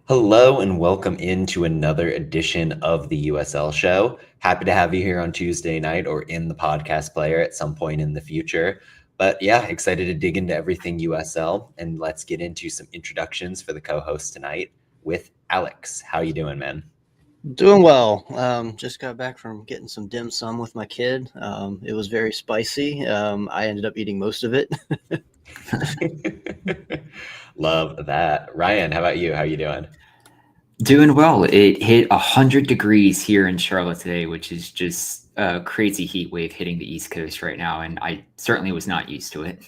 Hello and welcome into another edition of the USL show. Happy to have you here on Tuesday night or in the podcast player at some point in the future. But yeah, excited to dig into everything USL, and let's get into some introductions for the co-host tonight with Alex. How you doing, man? Doing well. Just got back from getting some dim sum with my kid. It was very spicy. I ended up eating most of it. Love that. Ryan, how about you? How you doing? Doing well. It hit 100 degrees here in Charlotte today, which is just a crazy heat wave hitting the East Coast right now, and I certainly was not used to it.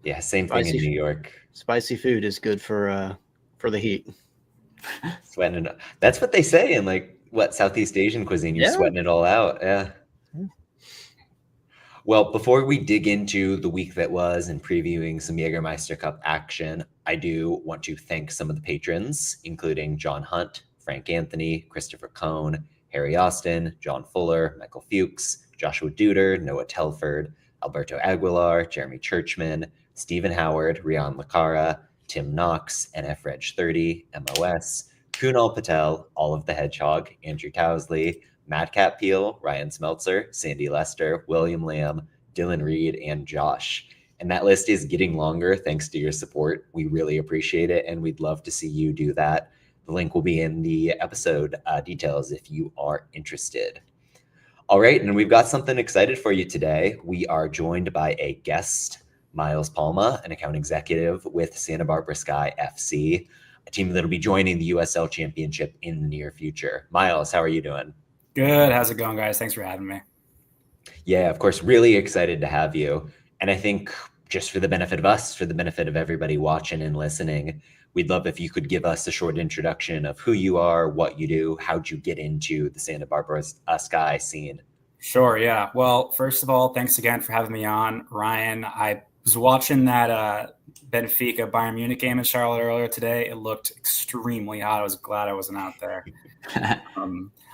Yeah, same thing in New York. Spicy food is good for the heat. Sweating it. That's what they say in Southeast Asian cuisine. You're sweating it all out. Yeah. Well, before we dig into the week that was and previewing some Jägermeister Cup action, I do want to thank some of the patrons, including John Hunt, Frank Anthony, Christopher Cohn, Harry Austin, John Fuller, Michael Fuchs, Joshua Duder, Noah Telford, Alberto Aguilar, Jeremy Churchman, Stephen Howard, Rian Lacara, Tim Knox, NF Reg 30, MOS, Kunal Patel, All of the Hedgehog, Andrew Towsley, Madcap Peel, Ryan Smeltzer, Sandy Lester, William Lamb, Dylan Reed, and Josh. And that list is getting longer thanks to your support. We really appreciate it, and we'd love to see you do that. The link will be in the episode details if you are interested. All right, and we've got something excited for you today. We are joined by a guest, Miles Palma, an account executive with Santa Barbara Sky FC, a team that'll be joining the USL Championship in the near future. Miles, how are you doing? Good. How's it going, guys? Thanks for having me. Yeah, of course. Really excited to have you. And I think just for the benefit of us, for the benefit of everybody watching and listening, we'd love if you could give us a short introduction of who you are, what you do, how'd you get into the Santa Barbara Sky scene? Sure, yeah. Well, first of all, thanks again for having me on, Ryan. I was watching that Benfica Bayern Munich game in Charlotte earlier today. It looked extremely hot. I was glad I wasn't out there.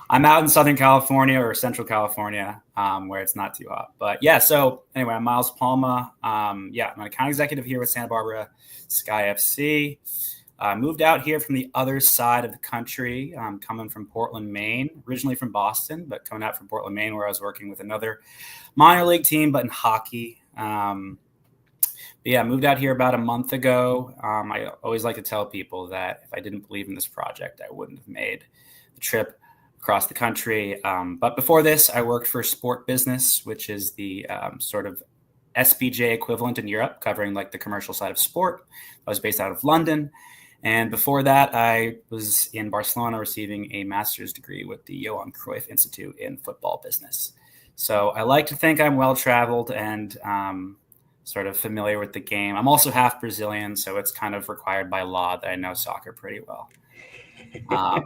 I'm out in Southern California or Central California, where it's not too hot. But yeah, so anyway, I'm Miles Palma. I'm an account executive here with Santa Barbara Sky FC. Moved out here from the other side of the country, coming from Portland, Maine, originally from Boston, but coming out from Portland, Maine, where I was working with another minor league team, but in hockey. Moved out here about a month ago. I always like to tell people that if I didn't believe in this project, I wouldn't have made the trip across the country. But before this, I worked for Sport Business, which is the sort of SBJ equivalent in Europe, covering like the commercial side of sport. I was based out of London. And before that, I was in Barcelona receiving a master's degree with the Johan Cruyff Institute in football business. So I like to think I'm well-traveled and sort of familiar with the game. I'm also half Brazilian, so it's kind of required by law that I know soccer pretty well.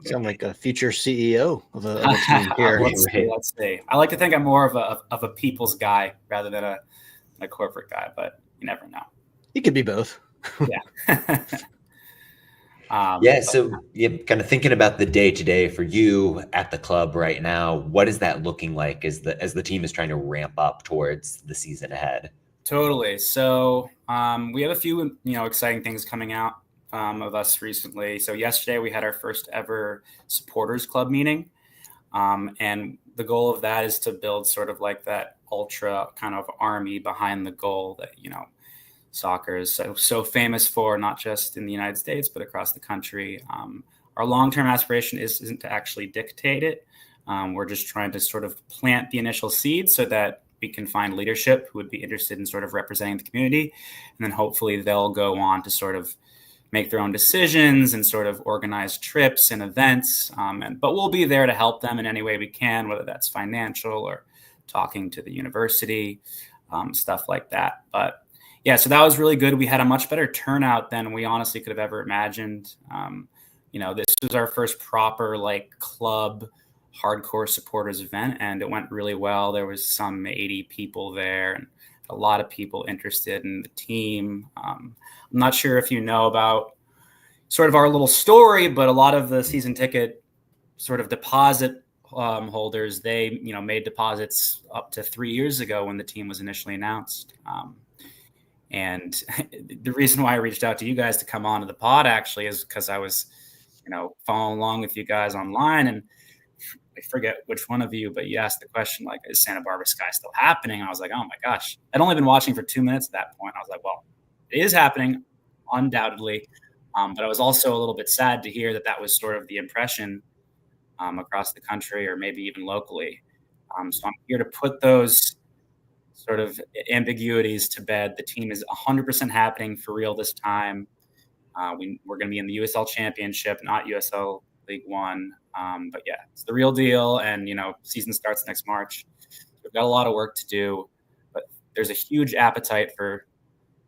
Sound like a future CEO of a team here. Let's see. I like to think I'm more of a people's guy rather than a corporate guy, but you never know. You could be both. Yeah. So kind of thinking about the day-to-day for you at the club right now, what is that looking like as the team is trying to ramp up towards the season ahead? Totally. So we have a few exciting things coming out of us recently. So yesterday we had our first ever supporters club meeting. And the goal of that is to build sort of like that ultra kind of army behind the goal that, soccer is so famous for, not just in the United States, but across the country. Our long-term aspiration isn't to actually dictate it. We're just trying to sort of plant the initial seed so that we can find leadership who would be interested in sort of representing the community. And then hopefully they'll go on to sort of make their own decisions and sort of organize trips and events. But we'll be there to help them in any way we can, whether that's financial or talking to the university, stuff like that. But yeah, so that was really good. We had a much better turnout than we honestly could have ever imagined. This was our first proper club hardcore supporters event, and it went really well. There was some 80 people there and a lot of people interested in the team. I'm not sure if you know about sort of our little story, but a lot of the season ticket sort of deposit holders, they made deposits up to 3 years ago when the team was initially announced. And the reason why I reached out to you guys to come on to the pod actually is because I was following along with you guys online, and I forget which one of you, but you asked the question, like, is Santa Barbara Sky still happening? And I was like, oh my gosh. I'd only been watching for 2 minutes at that point. I was like, well, it is happening, undoubtedly. But I was also a little bit sad to hear that was sort of the impression across the country or maybe even locally. So I'm here to put those sort of ambiguities to bed. The team is 100% happening for real this time. We're going to be in the USL Championship, not USL League One. But yeah, it's the real deal. And, season starts next March. We've got a lot of work to do, but there's a huge appetite for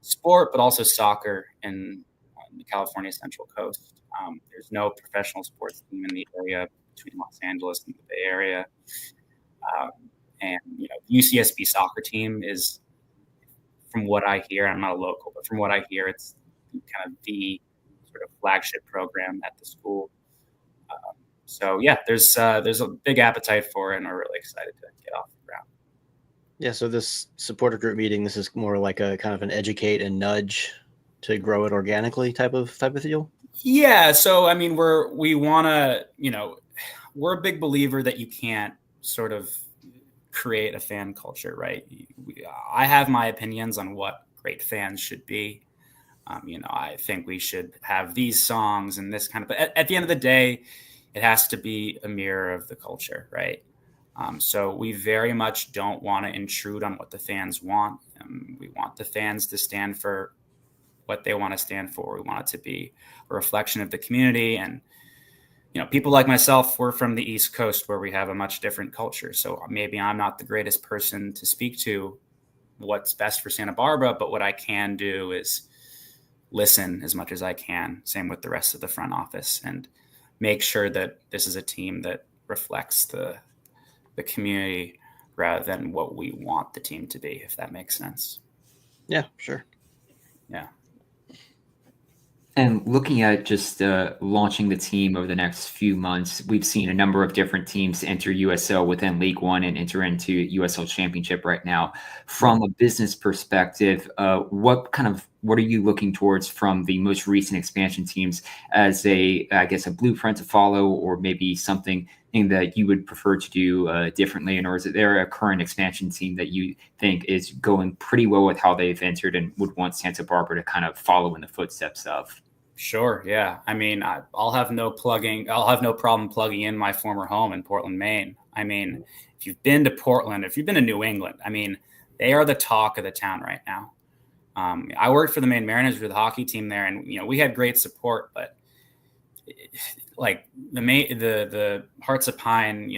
sport, but also soccer in the California Central Coast. There's no professional sports team in the area between Los Angeles and the Bay Area. And the UCSB soccer team is, from what I hear, I'm not a local, but from what I hear, it's kind of the sort of flagship program at the school. So yeah, there's a big appetite for it, and we're really excited to get off the ground. Yeah. So this supporter group meeting, this is more like a kind of an educate and nudge to grow it organically type of deal. Yeah. So I mean, we want to, we're a big believer that you can't sort of create a fan culture, right? I have my opinions on what great fans should be. I think we should have these songs and this kind of, but at the end of the day, it has to be a mirror of the culture, right? So we very much don't want to intrude on what the fans want. We want the fans to stand for what they want to stand for. We want it to be a reflection of the community. And, people like myself, we're from the East Coast where we have a much different culture. So maybe I'm not the greatest person to speak to what's best for Santa Barbara, but what I can do is listen as much as I can. Same with the rest of the front office, and make sure that this is a team that reflects the community rather than what we want the team to be, if that makes sense. Yeah, sure. Yeah. And looking at just launching the team over the next few months, we've seen a number of different teams enter USL within League One and enter into USL Championship right now. From a business perspective, what are you looking towards from the most recent expansion teams as a blueprint to follow, or maybe something that you would prefer to do differently? And or is there a current expansion team that you think is going pretty well with how they've entered and would want Santa Barbara to kind of follow in the footsteps of? Sure. Yeah. I mean, I'll have no problem plugging in my former home in Portland, Maine. I mean, if you've been to Portland, if you've been to New England, I mean, they are the talk of the town right now. I worked for the Maine Mariners for the hockey team there, and we had great support, but like the Hearts of Pine,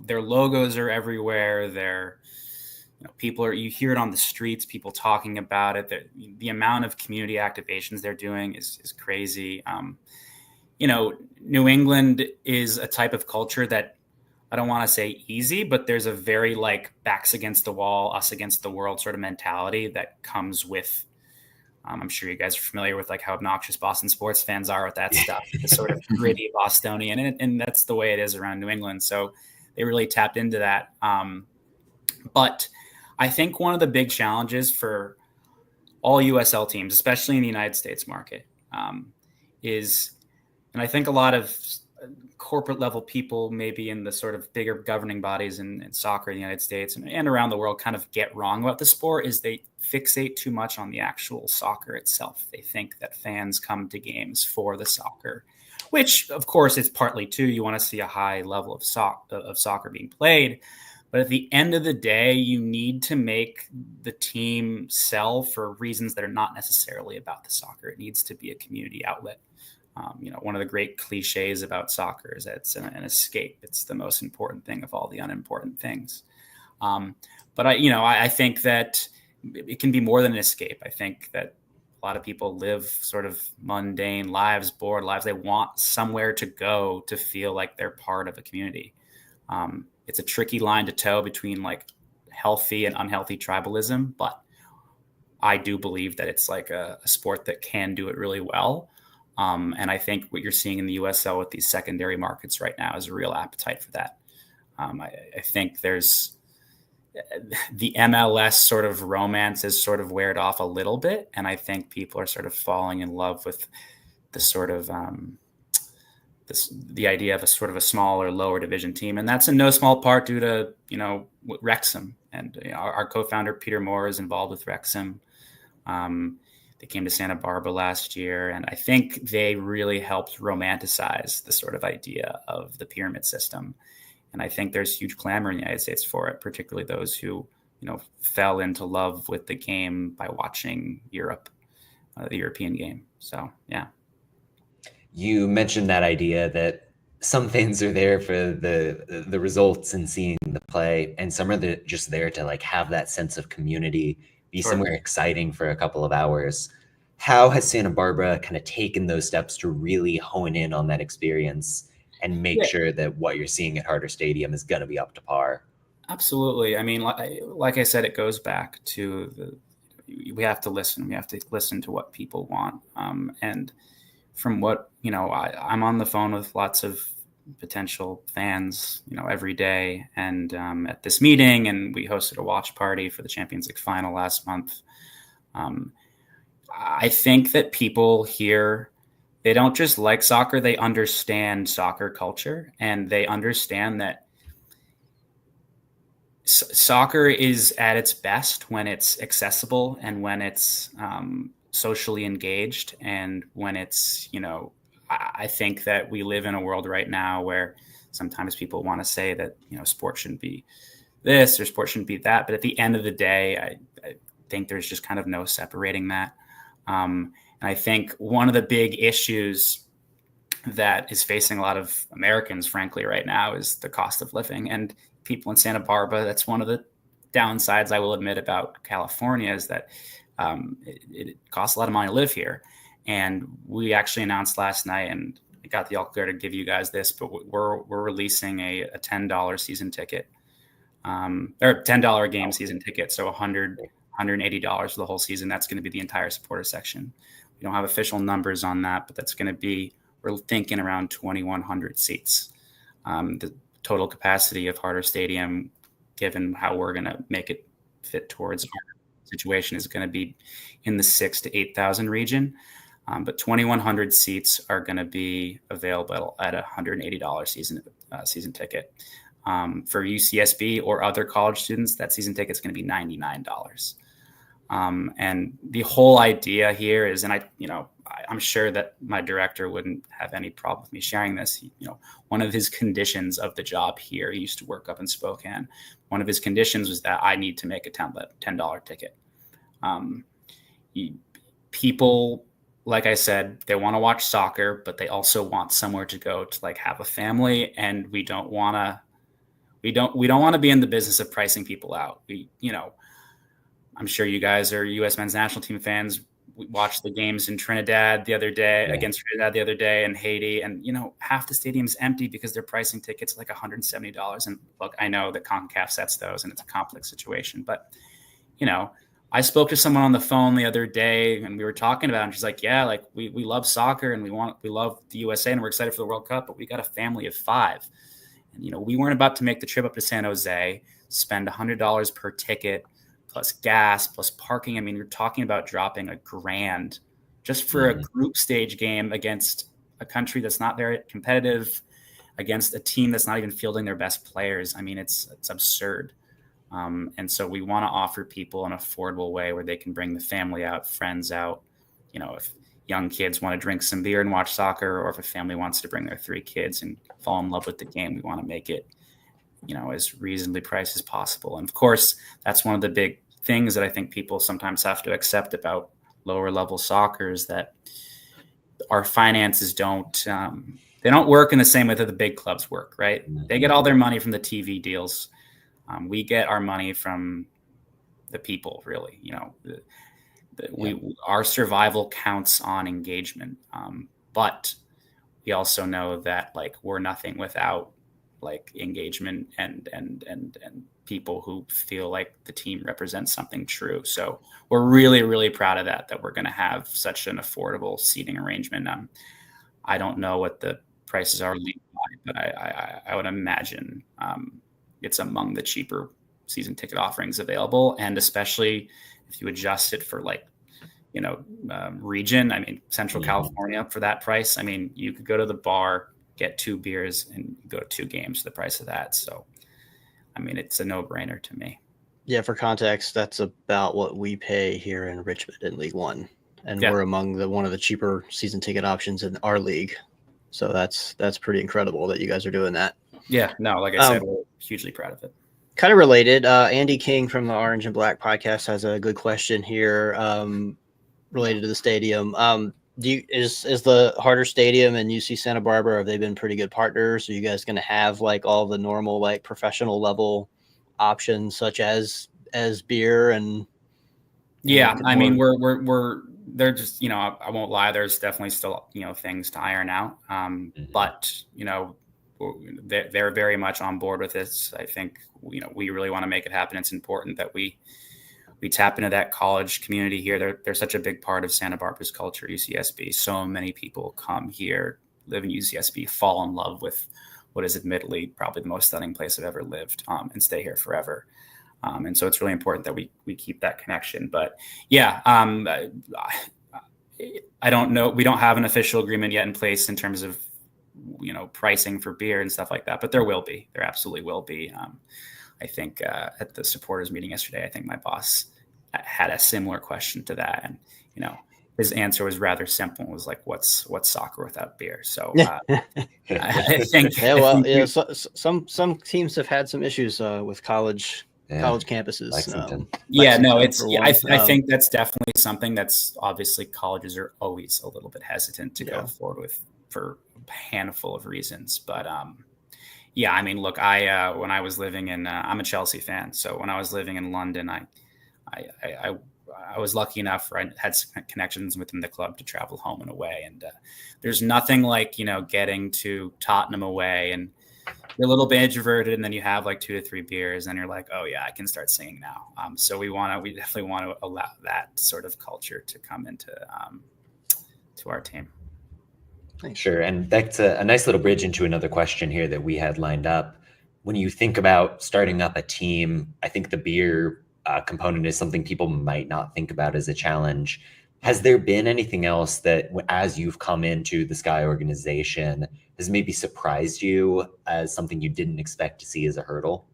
their logos are everywhere. They're you hear it on the streets, people talking about it. The amount of community activations they're doing is crazy. New England is a type of culture that I don't want to say easy, but there's a very backs against the wall, us against the world sort of mentality that comes with, I'm sure you guys are familiar with how obnoxious Boston sports fans are with that stuff, the sort of gritty Bostonian, and that's the way it is around New England. So they really tapped into that. But I think one of the big challenges for all USL teams, especially in the United States market, is, and I think a lot of corporate level people, maybe in the sort of bigger governing bodies in soccer in the United States and around the world, kind of get wrong about the sport, is they fixate too much on the actual soccer itself. They think that fans come to games for the soccer, which of course it's partly too. You want to see a high level of soccer being played. But at the end of the day, you need to make the team sell for reasons that are not necessarily about the soccer. It needs to be a community outlet. One of the great cliches about soccer is that it's an escape. It's the most important thing of all the unimportant things. But I think that it can be more than an escape. I think that a lot of people live sort of mundane lives, bored lives. They want somewhere to go to feel like they're part of a community. It's a tricky line to toe between healthy and unhealthy tribalism, but I do believe that it's a sport that can do it really well. And I think what you're seeing in the USL with these secondary markets right now is a real appetite for that. I think there's the MLS sort of romance has sort of weared off a little bit. And I think people are sort of falling in love with the sort of the idea of a sort of a smaller, lower division team. And that's in no small part due to, Wrexham. And our co-founder, Peter Moore, is involved with Wrexham. They came to Santa Barbara last year, and I think they really helped romanticize the sort of idea of the pyramid system. And I think there's huge clamor in the United States for it, particularly those who, fell into love with the game by watching Europe, the European game. So, yeah. You mentioned that idea that some fans are there for the results and seeing the play, and some are just there to like have that sense of community, be Sure. somewhere exciting for a couple of hours. How has Santa Barbara kind of taken those steps to really hone in on that experience and make sure that what you're seeing at Harder Stadium is going to be up to par? Absolutely. I mean, like I said, it goes back to we have to listen. We have to listen to what people want. And from what, I'm on the phone with lots of potential fans, every day. And at this meeting, and we hosted a watch party for the Champions League final last month. I think that people here, they don't just like soccer, they understand soccer culture, and they understand that soccer is at its best when it's accessible and when it's socially engaged, and when it's, I think that we live in a world right now where sometimes people want to say that, sport shouldn't be this or sport shouldn't be that. But at the end of the day, I think there's just kind of no separating that. And I think one of the big issues that is facing a lot of Americans, frankly, right now is the cost of living. And people in Santa Barbara, that's one of the downsides I will admit about California, is that it costs a lot of money to live here. And we actually announced last night, and I got the all clear to give you guys this, but we're releasing a $10 season ticket, or $10 game season ticket. So $180 for the whole season. That's going to be the entire supporter section. We don't have official numbers on that, but that's going to be, we're thinking around 2,100 seats. The total capacity of Harder Stadium, given how we're going to make it fit towards our situation, is going to be in the 6,000 to 8,000 region. But 2,100 seats are going to be available at $180 season ticket. For UCSB or other college students, that season ticket is going to be $99. And the whole idea here is, and I'm sure that my director wouldn't have any problem with me sharing this. One of his conditions of the job here, he used to work up in Spokane. One of his conditions was that I need to make a $10 ticket. People, like I said, they want to watch soccer, but they also want somewhere to go to like have a family. And we don't want to be in the business of pricing people out. I'm sure you guys are U.S. men's national team fans. We watched the games in Trinidad the other day, against Trinidad the other day, and Haiti. And, half the stadium's empty because they're pricing tickets like $170. And look, I know that CONCACAF sets those and it's a complex situation, but, I spoke to someone on the phone the other day and we were talking about it, and she's like, yeah, like we love soccer and we love the USA and we're excited for the World Cup, but we got a family of 5. And, we weren't about to make the trip up to San Jose, spend $100 per ticket, plus gas, plus parking. I mean, you're talking about dropping $1,000 just for a group stage game against a country that's not very competitive, against a team that's not even fielding their best players. I mean, it's absurd. And so we want to offer people an affordable way where they can bring the family out, friends out. If young kids want to drink some beer and watch soccer, or if a family wants to bring their 3 kids and fall in love with the game, we want to make it, as reasonably priced as possible. And of course, that's one of the big things that I think people sometimes have to accept about lower level soccer, is that our finances don't work in the same way that the big clubs work, right? They get all their money from the TV deals. We get our money from the people, really. Our survival counts on engagement. But we also know that we're nothing without engagement and people who feel like the team represents something true. So we're really, really proud of that we're going to have such an affordable seating arrangement. I don't know what the prices are, but I would imagine it's among the cheaper season ticket offerings available. And especially if you adjust it for region, Central California for that price. You could go to the bar get 2 beers and go to 2 games for the price of that. So, I mean, it's a no-brainer to me. Yeah, for context, that's about what we pay here in Richmond in League One, and Yeah. we're among one of the cheaper season ticket options in our league. So that's pretty incredible that you guys are doing that. Yeah, no, like I said, we're hugely proud of it. Kind of related, Andy King from the Orange and Black podcast has a good question here related to the stadium. Is the Harder Stadium and UC Santa Barbara, have they been pretty good partners? Are you guys going to have like all the normal like professional level options such as beer and I mean, we're they're just, you know, I won't lie, there's definitely still, you know, things to iron out. But, you know, they're very much on board with this. I think, you know, we really want to make it happen. It's important that we tap into that college community here. They're such a big part of Santa Barbara's culture, UCSB. So many people come here, live in UCSB, fall in love with what is admittedly probably the most stunning place I've ever lived, and stay here forever. And so it's really important that we keep that connection. But yeah, I don't know. We don't have an official agreement yet in place in terms of, you know, pricing for beer and stuff like that, but there will be. There absolutely will be. I think at the supporters meeting yesterday, I think my boss had a similar question to that, and you know, his answer was rather simple. It was like, "What's soccer without beer?" So I think, some teams have had some issues with college campuses. Lexington. I think that's definitely something that's obviously colleges are always a little bit hesitant to go forward with for a handful of reasons, but I mean, look, when I was living in, I'm a Chelsea fan. So when I was living in London, I was lucky enough, I had some connections within the club to travel home and away. And there's nothing like, you know, getting to Tottenham away and you're a little bit introverted and then you have like 2 to 3 beers and you're like, oh yeah, I can start singing now. So we definitely want to allow that sort of culture to come into to our team. Sure. And that's a nice little bridge into another question here that we had lined up. When you think about starting up a team, I think the beer component is something people might not think about as a challenge. Has there been anything else that, as you've come into the Sky organization, has maybe surprised you as something you didn't expect to see as a hurdle?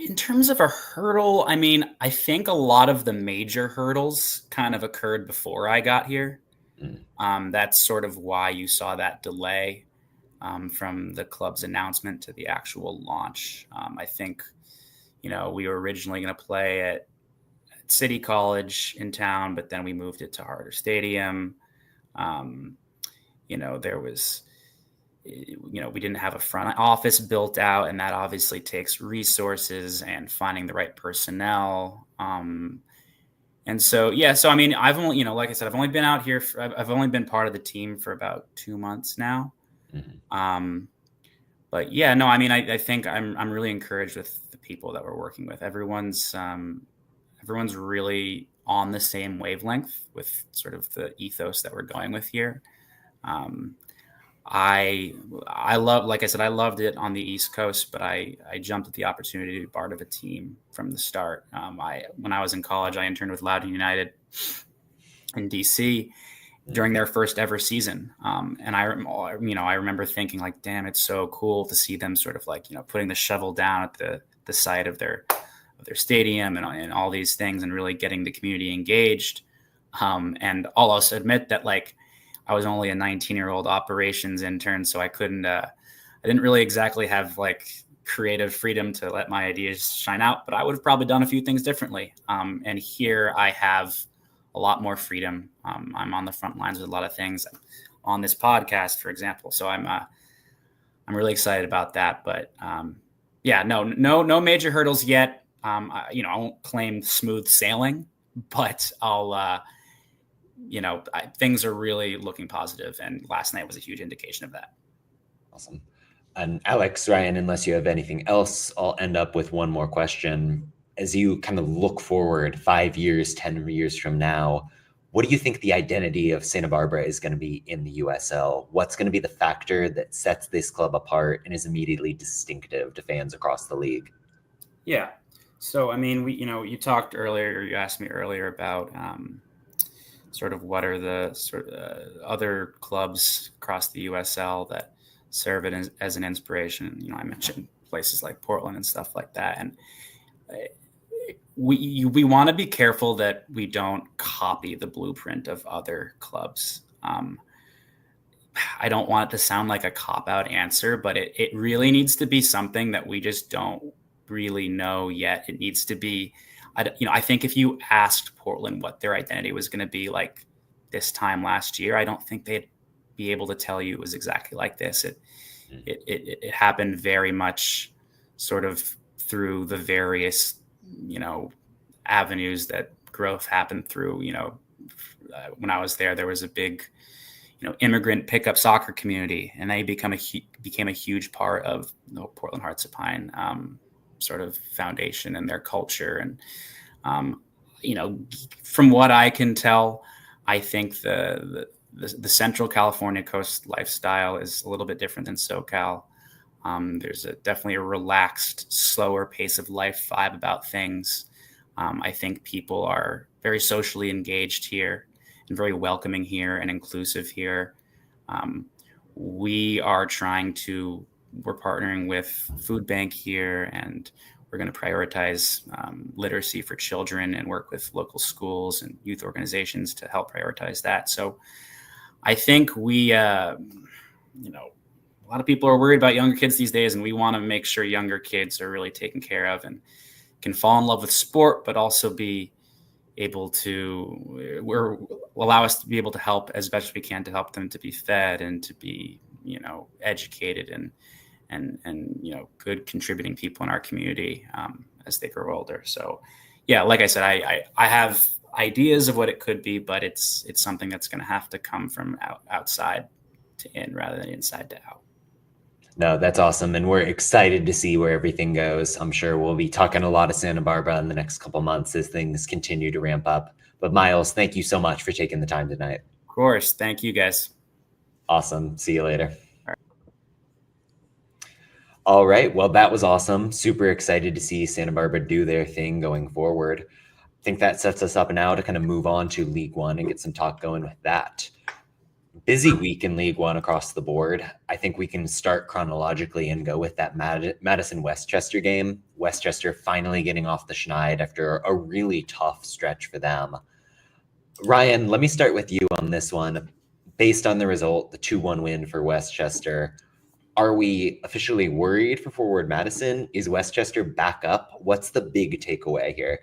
In terms of a hurdle, I mean, I think a lot of the major hurdles kind of occurred before I got here. That's sort of why you saw that delay from the club's announcement to the actual launch. I think, you know, we were originally going to play at City College in town, but then we moved it to Harder Stadium. You know, there was, you know, we didn't have a front office built out, and that obviously takes resources and finding the right personnel. And so, so, I mean, I've only, you know, like I said, I've only been out here, I've only been part of the team for about 2 months now. But yeah, no, I mean, I think I'm really encouraged with the people that we're working with. Everyone's really on the same wavelength with sort of the ethos that we're going with here. I love, like I said, I loved it on the East Coast, but I jumped at the opportunity to be part of a team from the start. When I was in college, I interned with Loudoun United in DC during their first ever season. And I remember thinking like, damn, it's so cool to see them sort of like, you know, putting the shovel down at the site of their stadium and all these things and really getting the community engaged. And I'll also admit that like, I was only a 19-year-old operations intern, so I didn't really exactly have like creative freedom to let my ideas shine out, but I would have probably done a few things differently. And here I have a lot more freedom. I'm on the front lines with a lot of things on this podcast, for example. So I'm really excited about that, but no major hurdles yet. I won't claim smooth sailing, but things are really looking positive, and last night was a huge indication of that. Awesome. And Alex, Ryan, unless you have anything else, I'll end up with one more question. As you kind of look forward 5 years, 10 years from now, what do you think the identity of Santa Barbara is going to be in the USL? What's going to be the factor that sets this club apart and is immediately distinctive to fans across the league? Yeah. So, I mean, you talked earlier, you asked me earlier about sort of what are the other clubs across the USL that serve it as an inspiration. You know, I mentioned places like Portland and stuff like that. And we want to be careful that we don't copy the blueprint of other clubs. I don't want it to sound like a cop-out answer, but it really needs to be something that we just don't really know yet. It needs to be, I think if you asked Portland what their identity was going to be like this time last year, I don't think they'd be able to tell you it was exactly like this. It happened very much sort of through the various, avenues that growth happened through. When I was there was a big, immigrant pickup soccer community, and they became a huge part of the Portland Hearts of Pine sort of foundation and their culture. And from what I can tell, I think the Central California coast lifestyle is a little bit different than SoCal. There's definitely a relaxed, slower pace of life vibe about things. I think people are very socially engaged here and very welcoming here and inclusive here. We're partnering with Food Bank here, and we're going to prioritize literacy for children and work with local schools and youth organizations to help prioritize that. So I think a lot of people are worried about younger kids these days, and we want to make sure younger kids are really taken care of and can fall in love with sport, but also be able to allow us to be able to help as best we can to help them to be fed and to be, educated and good contributing people in our community as they grow older. So yeah, like I said, I have ideas of what it could be, but it's something that's going to have to come from outside to in rather than inside to out. No, that's awesome. And we're excited to see where everything goes. I'm sure we'll be talking a lot of Santa Barbara in the next couple months as things continue to ramp up. But Miles, thank you so much for taking the time tonight. Of course. Thank you, guys. Awesome. See you later. All right. Well, that was awesome. Super excited to see Santa Barbara do their thing going forward. I think that sets us up now to kind of move on to League One and get some talk going with that. Busy week in League One across the board. I think we can start chronologically and go with that Madison-Westchester game. Westchester finally getting off the schneid after a really tough stretch for them. Ryan, let me start with you on this one. Based on the result, the 2-1 win for Westchester, are we officially worried for Forward Madison? Is Westchester back up? What's the big takeaway here?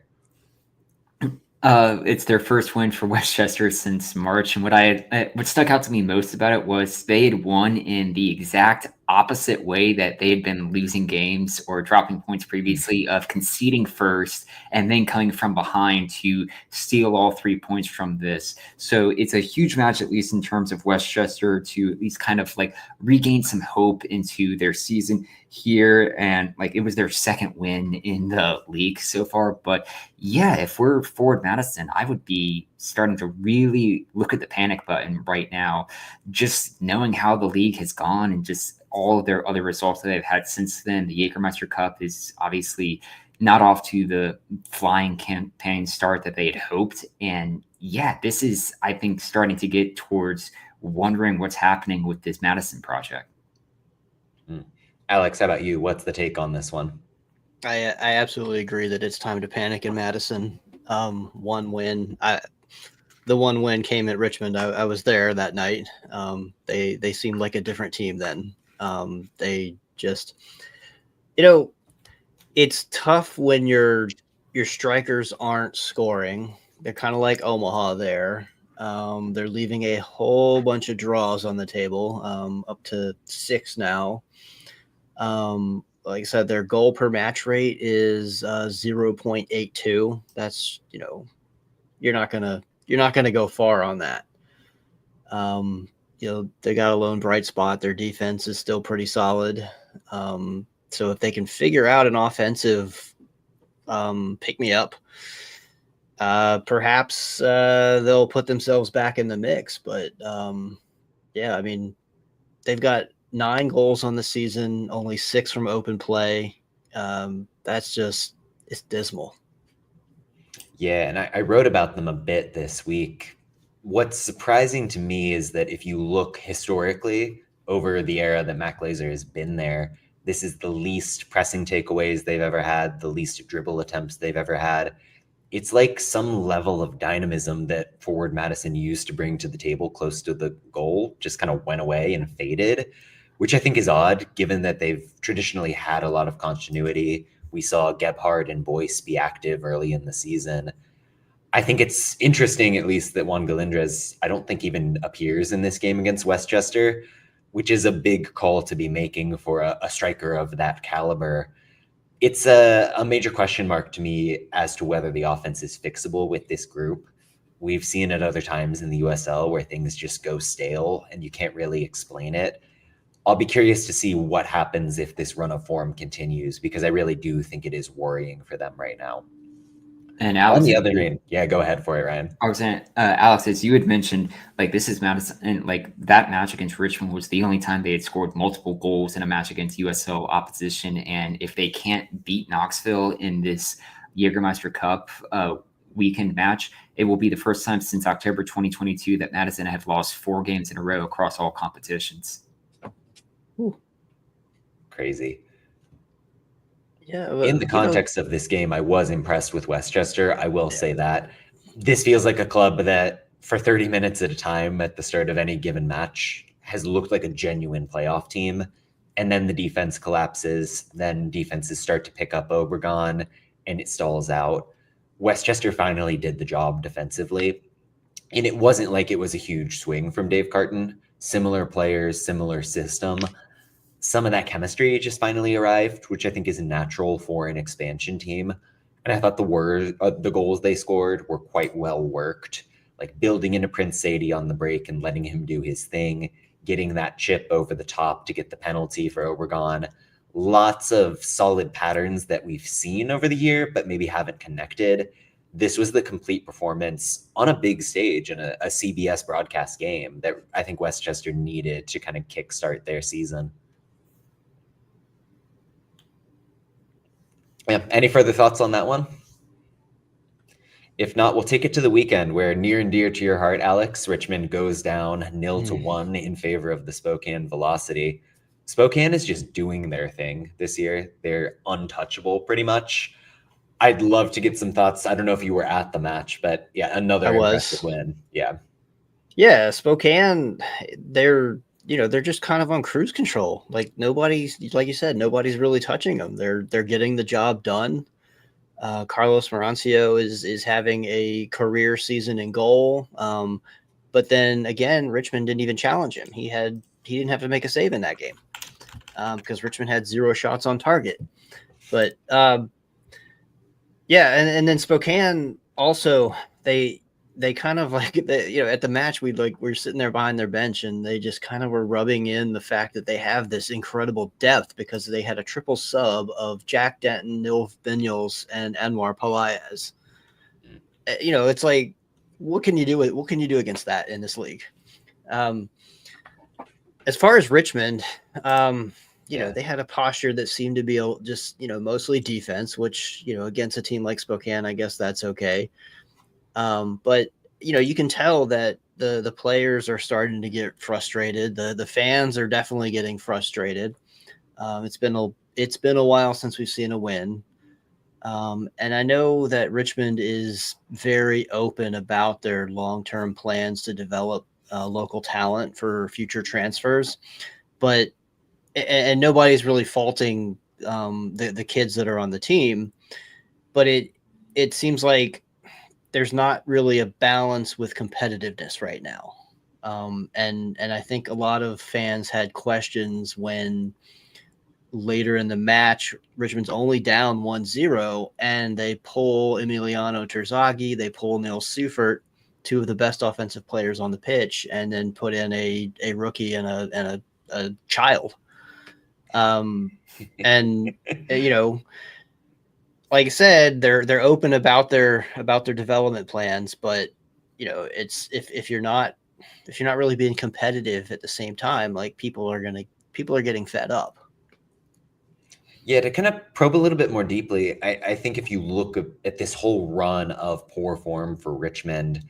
It's their first win for Westchester since March, and what stuck out to me most about it was they had won in the exact opposite way that they had been losing games or dropping points previously, of conceding first and then coming from behind to steal all 3 points from this. So it's a huge match, at least in terms of Westchester, to at least kind of like regain some hope into their season here. And like, it was their second win in the league so far. But yeah, if we're Forward Madison, I would be starting to really look at the panic button right now, just knowing how the league has gone and just all of their other results that they've had since then. The Jägermeister Cup is obviously not off to the flying campaign start that they had hoped. And yeah, this is, I think, starting to get towards wondering what's happening with this Madison project. Alex, how about you? What's the take on this one? I absolutely agree that it's time to panic in Madison. One win. The one win came at Richmond. I was there that night. They seemed like a different team then. They just, it's tough when your strikers aren't scoring. They're kind of like Omaha there. They're leaving a whole bunch of draws on the table, up to 6 now. Like I said, their goal per match rate is 0.82. That's, you're not gonna go far on that. They got a lone bright spot. Their defense is still pretty solid. So if they can figure out an offensive pick me up, perhaps they'll put themselves back in the mix. But yeah, I mean, they've got 9 goals on the season, only 6 from open play. That's just, it's dismal. Yeah, and I wrote about them a bit this week. What's surprising to me is that if you look historically over the era that Matt Glazer has been there, this is the least pressing takeaways they've ever had, the least dribble attempts they've ever had. It's like some level of dynamism that forward Madison used to bring to the table close to the goal just kind of went away and faded, which I think is odd given that they've traditionally had a lot of continuity. We saw Gebhardt and Boyce be active early in the season. I think it's interesting, at least, that Juan Galindrez, I don't think even appears in this game against Westchester, which is a big call to be making for a striker of that caliber. It's a major question mark to me as to whether the offense is fixable with this group. We've seen it other times in the USL where things just go stale and you can't really explain it. I'll be curious to see what happens if this run of form continues, because I really do think it is worrying for them right now. And Alex, on the other hand, yeah, go ahead for it, Ryan. I was saying, Alex, as you had mentioned, like this is Madison, and like that match against Richmond was the only time they had scored multiple goals in a match against USL opposition. And if they can't beat Knoxville in this Jägermeister Cup weekend match, it will be the first time since October 2022 that Madison had lost 4 games in a row across all competitions. Ooh. Crazy. Yeah. In the context of this game, I was impressed with Westchester. I will say that this feels like a club that for 30 minutes at a time at the start of any given match has looked like a genuine playoff team. And then the defense collapses. Then defenses start to pick up Obregon and it stalls out. Westchester finally did the job defensively. And it wasn't like it was a huge swing from Dave Carton. Similar players, similar system. Some of that chemistry just finally arrived, which I think is natural for an expansion team. And I thought the goals they scored were quite well worked, like building into Prince Sadie on the break and letting him do his thing, getting that chip over the top to get the penalty for Obregon. Lots of solid patterns that we've seen over the year, but maybe haven't connected. This was the complete performance on a big stage in a CBS broadcast game that I think Westchester needed to kind of kickstart their season. Yeah. Any further thoughts on that one? If not, we'll take it to the weekend where near and dear to your heart, Alex, Richmond goes down 0-1 in favor of the Spokane Velocity. Spokane is just doing their thing this year. They're untouchable pretty much. I'd love to get some thoughts. I don't know if you were at the match, but yeah, another impressive win. Yeah. Yeah, Spokane, they're just kind of on cruise control. Like nobody's, like you said, nobody's really touching them. They're getting the job done. Carlos Marancio is having a career season in goal. But then again, Richmond didn't even challenge him. He didn't have to make a save in that game because Richmond had 0 shots on target. But yeah, and then Spokane also they kind of like at the match we're sitting there behind their bench and they just kind of were rubbing in the fact that they have this incredible depth because they had a triple sub of Jack Denton, Nilf Binyals, and Anwar Pelaez. It's like what can you do against that in this league? As far as Richmond, they had a posture that seemed to be just mostly defense, which against a team like Spokane, I guess that's okay. But you can tell that the players are starting to get frustrated. The fans are definitely getting frustrated. It's been a while since we've seen a win. And I know that Richmond is very open about their long-term plans to develop local talent for future transfers, and nobody's really faulting the kids that are on the team, but it seems like there's not really a balance with competitiveness right now. And I think a lot of fans had questions when later in the match, Richmond's only down 1-0 and they pull Emiliano Terzaghi, they pull Neil Seufert, 2 of the best offensive players on the pitch, and then put in a rookie and a child. And like I said, they're open about their development plans, but it's if you're not really being competitive at the same time, like people are getting fed up. Yeah, to kind of probe a little bit more deeply, I think if you look at this whole run of poor form for Richmond,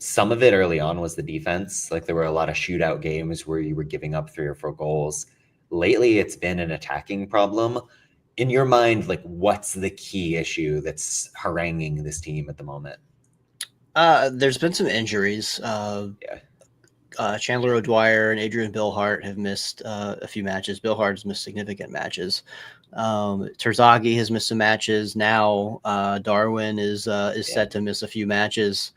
some of it early on was the defense. Like there were a lot of shootout games where you were giving up 3 or 4 goals. Lately, it's been an attacking problem. In your mind, like what's the key issue that's haranguing this team at the moment? There's been some injuries. Chandler O'Dwyer and Adrian Billhart have missed a few matches. Billhart has missed significant matches. Terzaghi has missed some matches. Now Darwin is set to miss a few matches.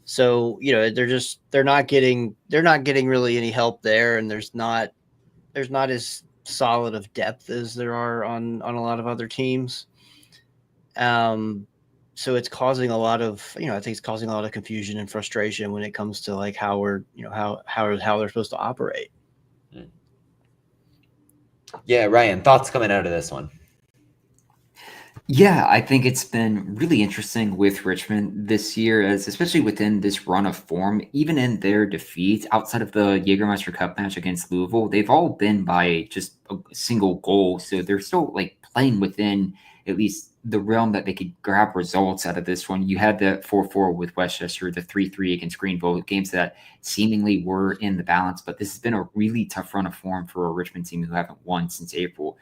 So they're not getting really any help there, and there's not as solid of depth as there are on a lot of other teams. So it's causing a lot of, I think it's causing a lot of confusion and frustration when it comes to like how we're, how they're supposed to operate. Yeah, Ryan, thoughts coming out of this one? Yeah, I think it's been really interesting with Richmond this year, as especially within this run of form, even in their defeat outside of the Jägermeister Cup match against Louisville, they've all been by just a single goal. So they're still like playing within at least the realm that they could grab results out of this one. You had the 4-4 with Westchester, the 3-3 against Greenville, games that seemingly were in the balance, but this has been a really tough run of form for a Richmond team who haven't won since April.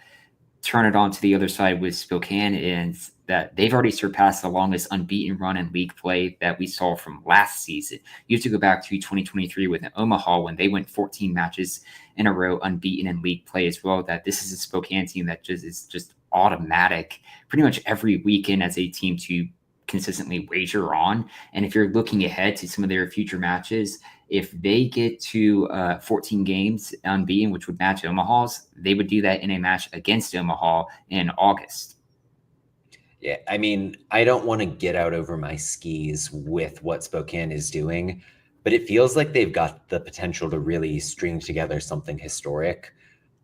Turn it on to the other side with Spokane, and that they've already surpassed the longest unbeaten run in league play that we saw from last season. You have to go back to 2023 with Omaha when they went 14 matches in a row unbeaten in league play as well. That this is a Spokane team that is just automatic pretty much every weekend as a team to consistently wager on. And if you're looking ahead to some of their future matches, if they get to 14 games unbeaten, which would match Omaha's, they would do that in a match against Omaha in August. Yeah, I mean, I don't want to get out over my skis with what Spokane is doing, but it feels like they've got the potential to really string together something historic.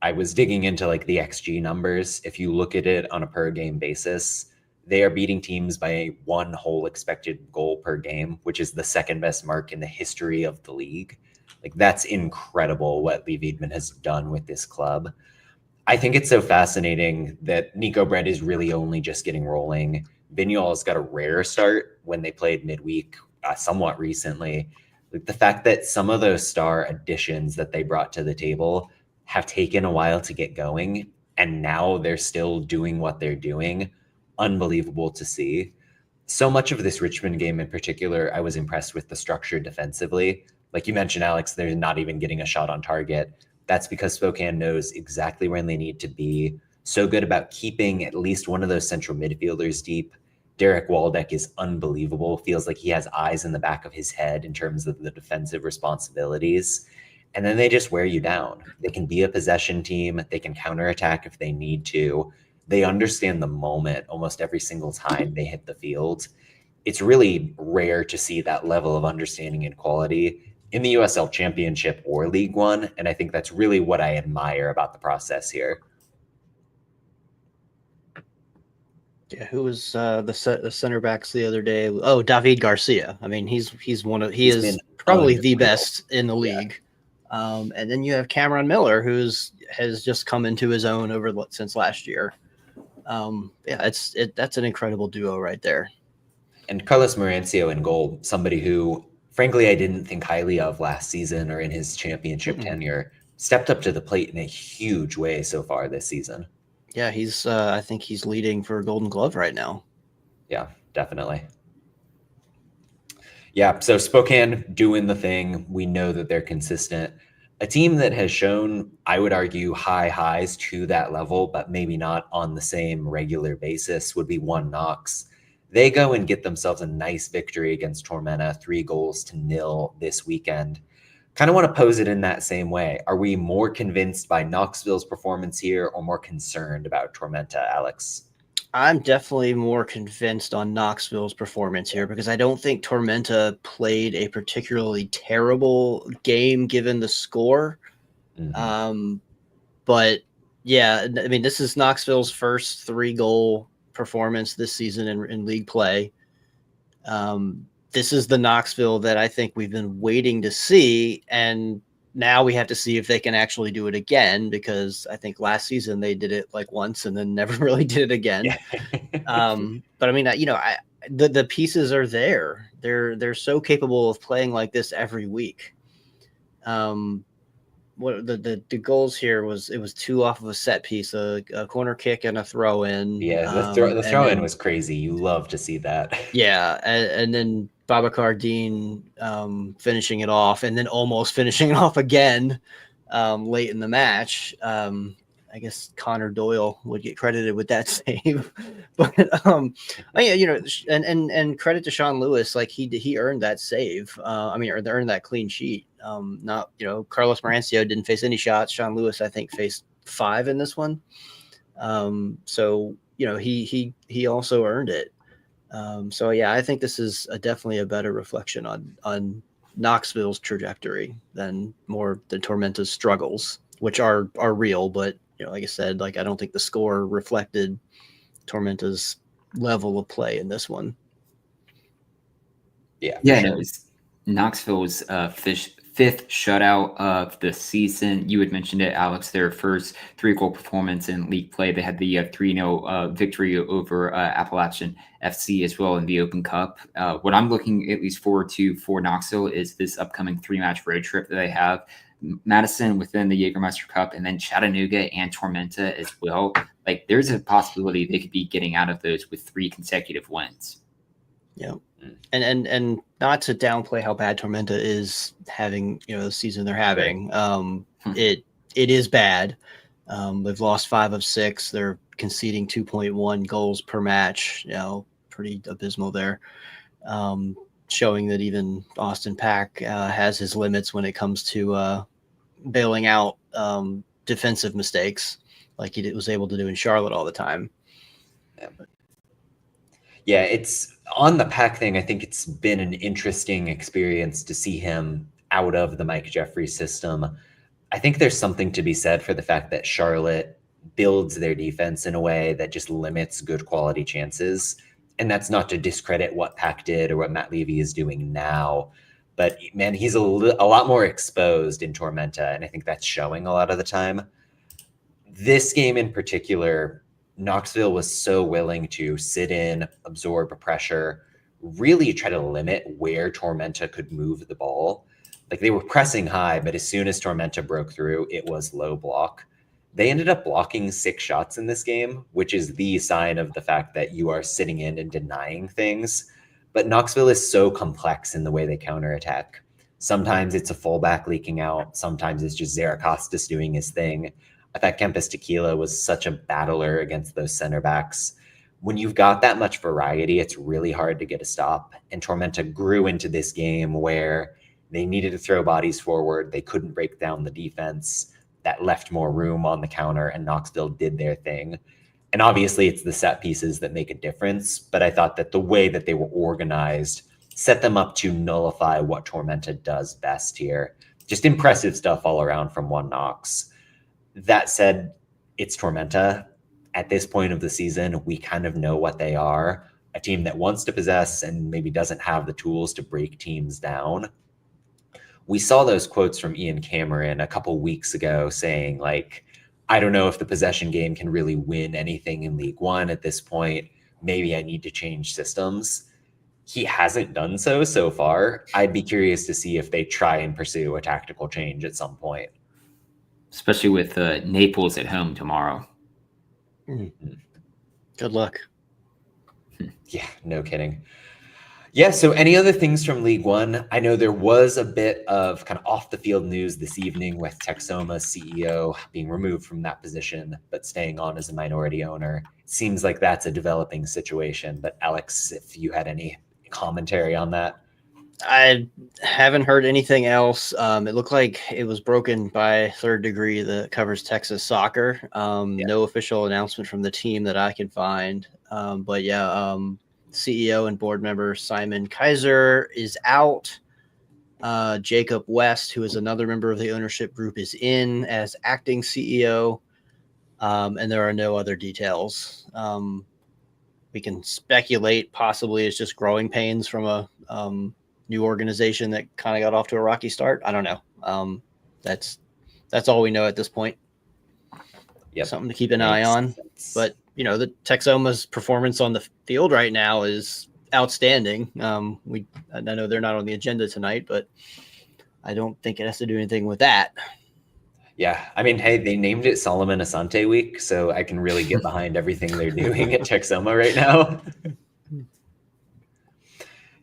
I was digging into like the XG numbers. If you look at it on a per game basis, they are beating teams by 1 whole expected goal per game, which is the second best mark in the history of the league. Like that's incredible what Lee Wiedemann has done with this club. I think it's so fascinating that Nico Brett is really only just getting rolling. Vignol's got a rare start when they played midweek somewhat recently. Like the fact that some of those star additions that they brought to the table have taken a while to get going, and now they're still doing what they're doing. Unbelievable to see. So much of this Richmond game in particular, I was impressed with the structure defensively. Like you mentioned, Alex, they're not even getting a shot on target. That's because Spokane knows exactly where they need to be. So good about keeping at least one of those central midfielders deep. Derek Waldeck is unbelievable. Feels like he has eyes in the back of his head in terms of the defensive responsibilities. And then they just wear you down. They can be a possession team. They can counterattack if they need to. They understand the moment almost every single time they hit the field. It's really rare to see that level of understanding and quality in the USL Championship or League One, and I think that's really what I admire about the process here. Yeah, who was the center backs the other day? Oh, David Garcia. I mean, he is probably the best in the league. Yeah. And then you have Cameron Miller, has just come into his own since last year. That's an incredible duo right there. And Carlos Marancio in goal, somebody who, frankly, I didn't think highly of last season or in his championship tenure, stepped up to the plate in a huge way so far this season. Yeah, I think he's leading for Golden Glove right now. Yeah, definitely. Yeah, so Spokane doing the thing. We know that they're consistent. A team that has shown, I would argue, high highs to that level, but maybe not on the same regular basis would be Knox. They go and get themselves a nice victory against Tormenta, 3-0 this weekend. Kind of want to pose it in that same way. Are we more convinced by Knoxville's performance here or more concerned about Tormenta, Alex? I'm definitely more convinced on Knoxville's performance here because I don't think Tormenta played a particularly terrible game given the score. Mm-hmm. But yeah, I mean, this is Knoxville's first 3-goal performance this season in league play. This is the Knoxville that I think we've been waiting to see, and now we have to see if they can actually do it again, because I think last season they did it like once and then never really did it again. But I mean, the pieces are there. They're so capable of playing like this every week. What the goals here was, it was 2 off of a set piece, a corner kick and a throw in. Yeah, the throw in was crazy. You love to see that. Yeah, and then Babacar Dean finishing it off, and then almost finishing it off again late in the match. I guess Connor Doyle would get credited with that save, but and credit to Sean Lewis, like he earned that save. Or earned that clean sheet. Not Carlos Marancio didn't face any shots. Sean Lewis, I think, faced 5 in this one. So he also earned it. So yeah, I think this is definitely a better reflection on Knoxville's trajectory than Tormenta's struggles, which are real, but like I said, like I don't think the score reflected Tormenta's level of play in this one. Yeah, sure. It was Knoxville's fifth shutout of the season. You had mentioned it, Alex, their first 3-goal performance in league play. They had the 3-0 victory over Appalachian FC as well in the Open Cup. What I'm looking at least forward to for Knoxville is this upcoming 3-match road trip that they have. Madison within the Jägermeister Cup, and then Chattanooga and Tormenta as well. Like, there's a possibility they could be getting out of those with 3 consecutive wins. Yeah. And not to downplay how bad Tormenta is having, the season they're having. It is bad. They've lost 5 of 6. They're conceding 2.1 goals per match. Pretty abysmal there. Showing that even Austin Pack has his limits when it comes to bailing out defensive mistakes, like he was able to do in Charlotte all the time. Yeah, it's on the Pack thing. I think it's been an interesting experience to see him out of the Mike Jeffries system. I think there's something to be said for the fact that Charlotte builds their defense in a way that just limits good quality chances. And that's not to discredit what Pack did or what Matt Levy is doing now. But, man, he's a lot more exposed in Tormenta, and I think that's showing a lot of the time. This game in particular, Knoxville was so willing to sit in, absorb pressure, really try to limit where Tormenta could move the ball. Like, they were pressing high, but as soon as Tormenta broke through, it was low block. They ended up blocking 6 shots in this game, which is the sign of the fact that you are sitting in and denying things. But Knoxville is so complex in the way they counterattack. Sometimes it's a fullback leaking out. Sometimes it's just Zaracostas doing his thing. I thought Kempis Tequila was such a battler against those center backs. When you've got that much variety, it's really hard to get a stop. And Tormenta grew into this game where they needed to throw bodies forward. They couldn't break down the defense. That left more room on the counter, and Knoxville did their thing. And obviously it's the set pieces that make a difference, but I thought that the way that they were organized set them up to nullify what Tormenta does best here. Just impressive stuff all around from One Knox. That said, it's Tormenta. At this point of the season, we kind of know what they are. A team that wants to possess and maybe doesn't have the tools to break teams down. We saw those quotes from Ian Cameron a couple weeks ago saying, like, I don't know if the possession game can really win anything in League One at this point. Maybe I need to change systems. He hasn't done so far. I'd be curious to see if they try and pursue a tactical change at some point. Especially with Naples at home tomorrow. Mm-hmm. Good luck. Yeah, no kidding. Yeah, so any other things from League One? I know there was a bit of kind of off-the-field news this evening with Texoma's CEO being removed from that position, but staying on as a minority owner. Seems like that's a developing situation. But Alex, if you had any commentary on that? I haven't heard anything else. It looked like it was broken by Third Degree that covers Texas soccer. No official announcement from the team that I can find. But yeah, CEO and board member Simon Kaiser is out. Jacob West, who is another member of the ownership group, is in as acting CEO. And there are no other details. We can speculate possibly it's just growing pains from a new organization that kind of got off to a rocky start. I don't know. That's all we know at this point. Yep. Something to keep an eye on. But, you know, the Texoma's performance on the field right now is outstanding. I know they're not on the agenda tonight, but I don't think it has to do anything with that. Yeah, I mean, hey, they named it Solomon Asante Week, so I can really get behind everything they're doing at Texoma right now.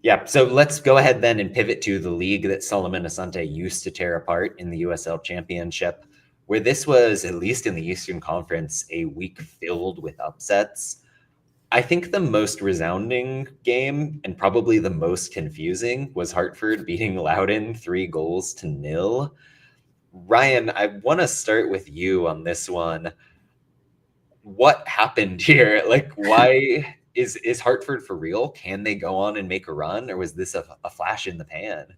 Yeah, so let's go ahead then and pivot to the league that Solomon Asante used to tear apart in the USL Championship, where this was, at least in the Eastern Conference, a week filled with upsets. I think the most resounding game and probably the most confusing was Hartford beating Loudoun 3-0. Ryan, I want to start with you on this one. What happened here? Like, why is Hartford for real? Can they go on and make a run, or was this a flash in the pan?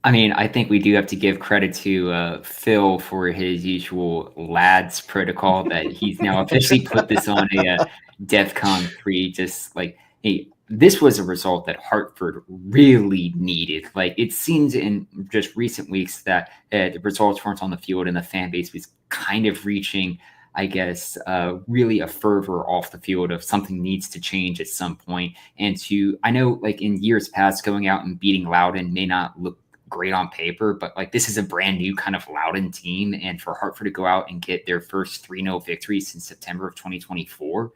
I mean, I think we do have to give credit to Phil for his usual lads protocol that he's now officially put this on a DEFCON 3. Just like, hey, this was a result that Hartford really needed. Like, it seems in just recent weeks that the results weren't on the field and the fan base was kind of reaching, I guess, really a fervor off the field of something needs to change at some point. And I know, like in years past, going out and beating Loudoun may not look great on paper, but like this is a brand new kind of Loudoun team, and for Hartford to go out and get their first 3-0 victory since September of 2024,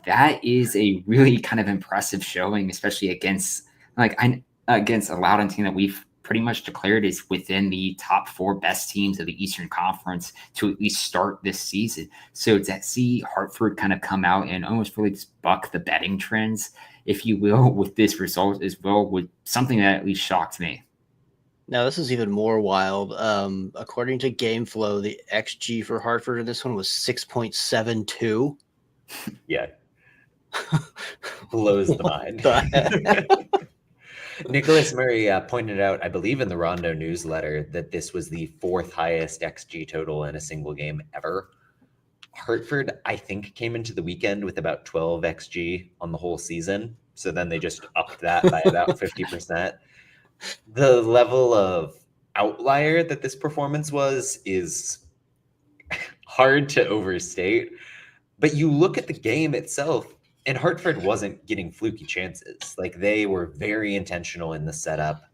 that is a really kind of impressive showing, especially against a Loudoun team that we've pretty much declared is within the top 4 best teams of the Eastern Conference to at least start this season. So to see Hartford kind of come out and almost really just buck the betting trends, if you will, with this result as well, was something that at least shocked me. Now, this is even more wild. According to GameFlow, the XG for Hartford in this one was 6.72. Yeah. Blows the mind. Nicholas Murray pointed out, I believe in the Rondo newsletter, that this was the 4th highest XG total in a single game ever. Hartford, I think, came into the weekend with about 12 XG on the whole season. So then they just upped that by about 50%. The level of outlier that this performance was is hard to overstate. But you look at the game itself, and Hartford wasn't getting fluky chances. Like, they were very intentional in the setup.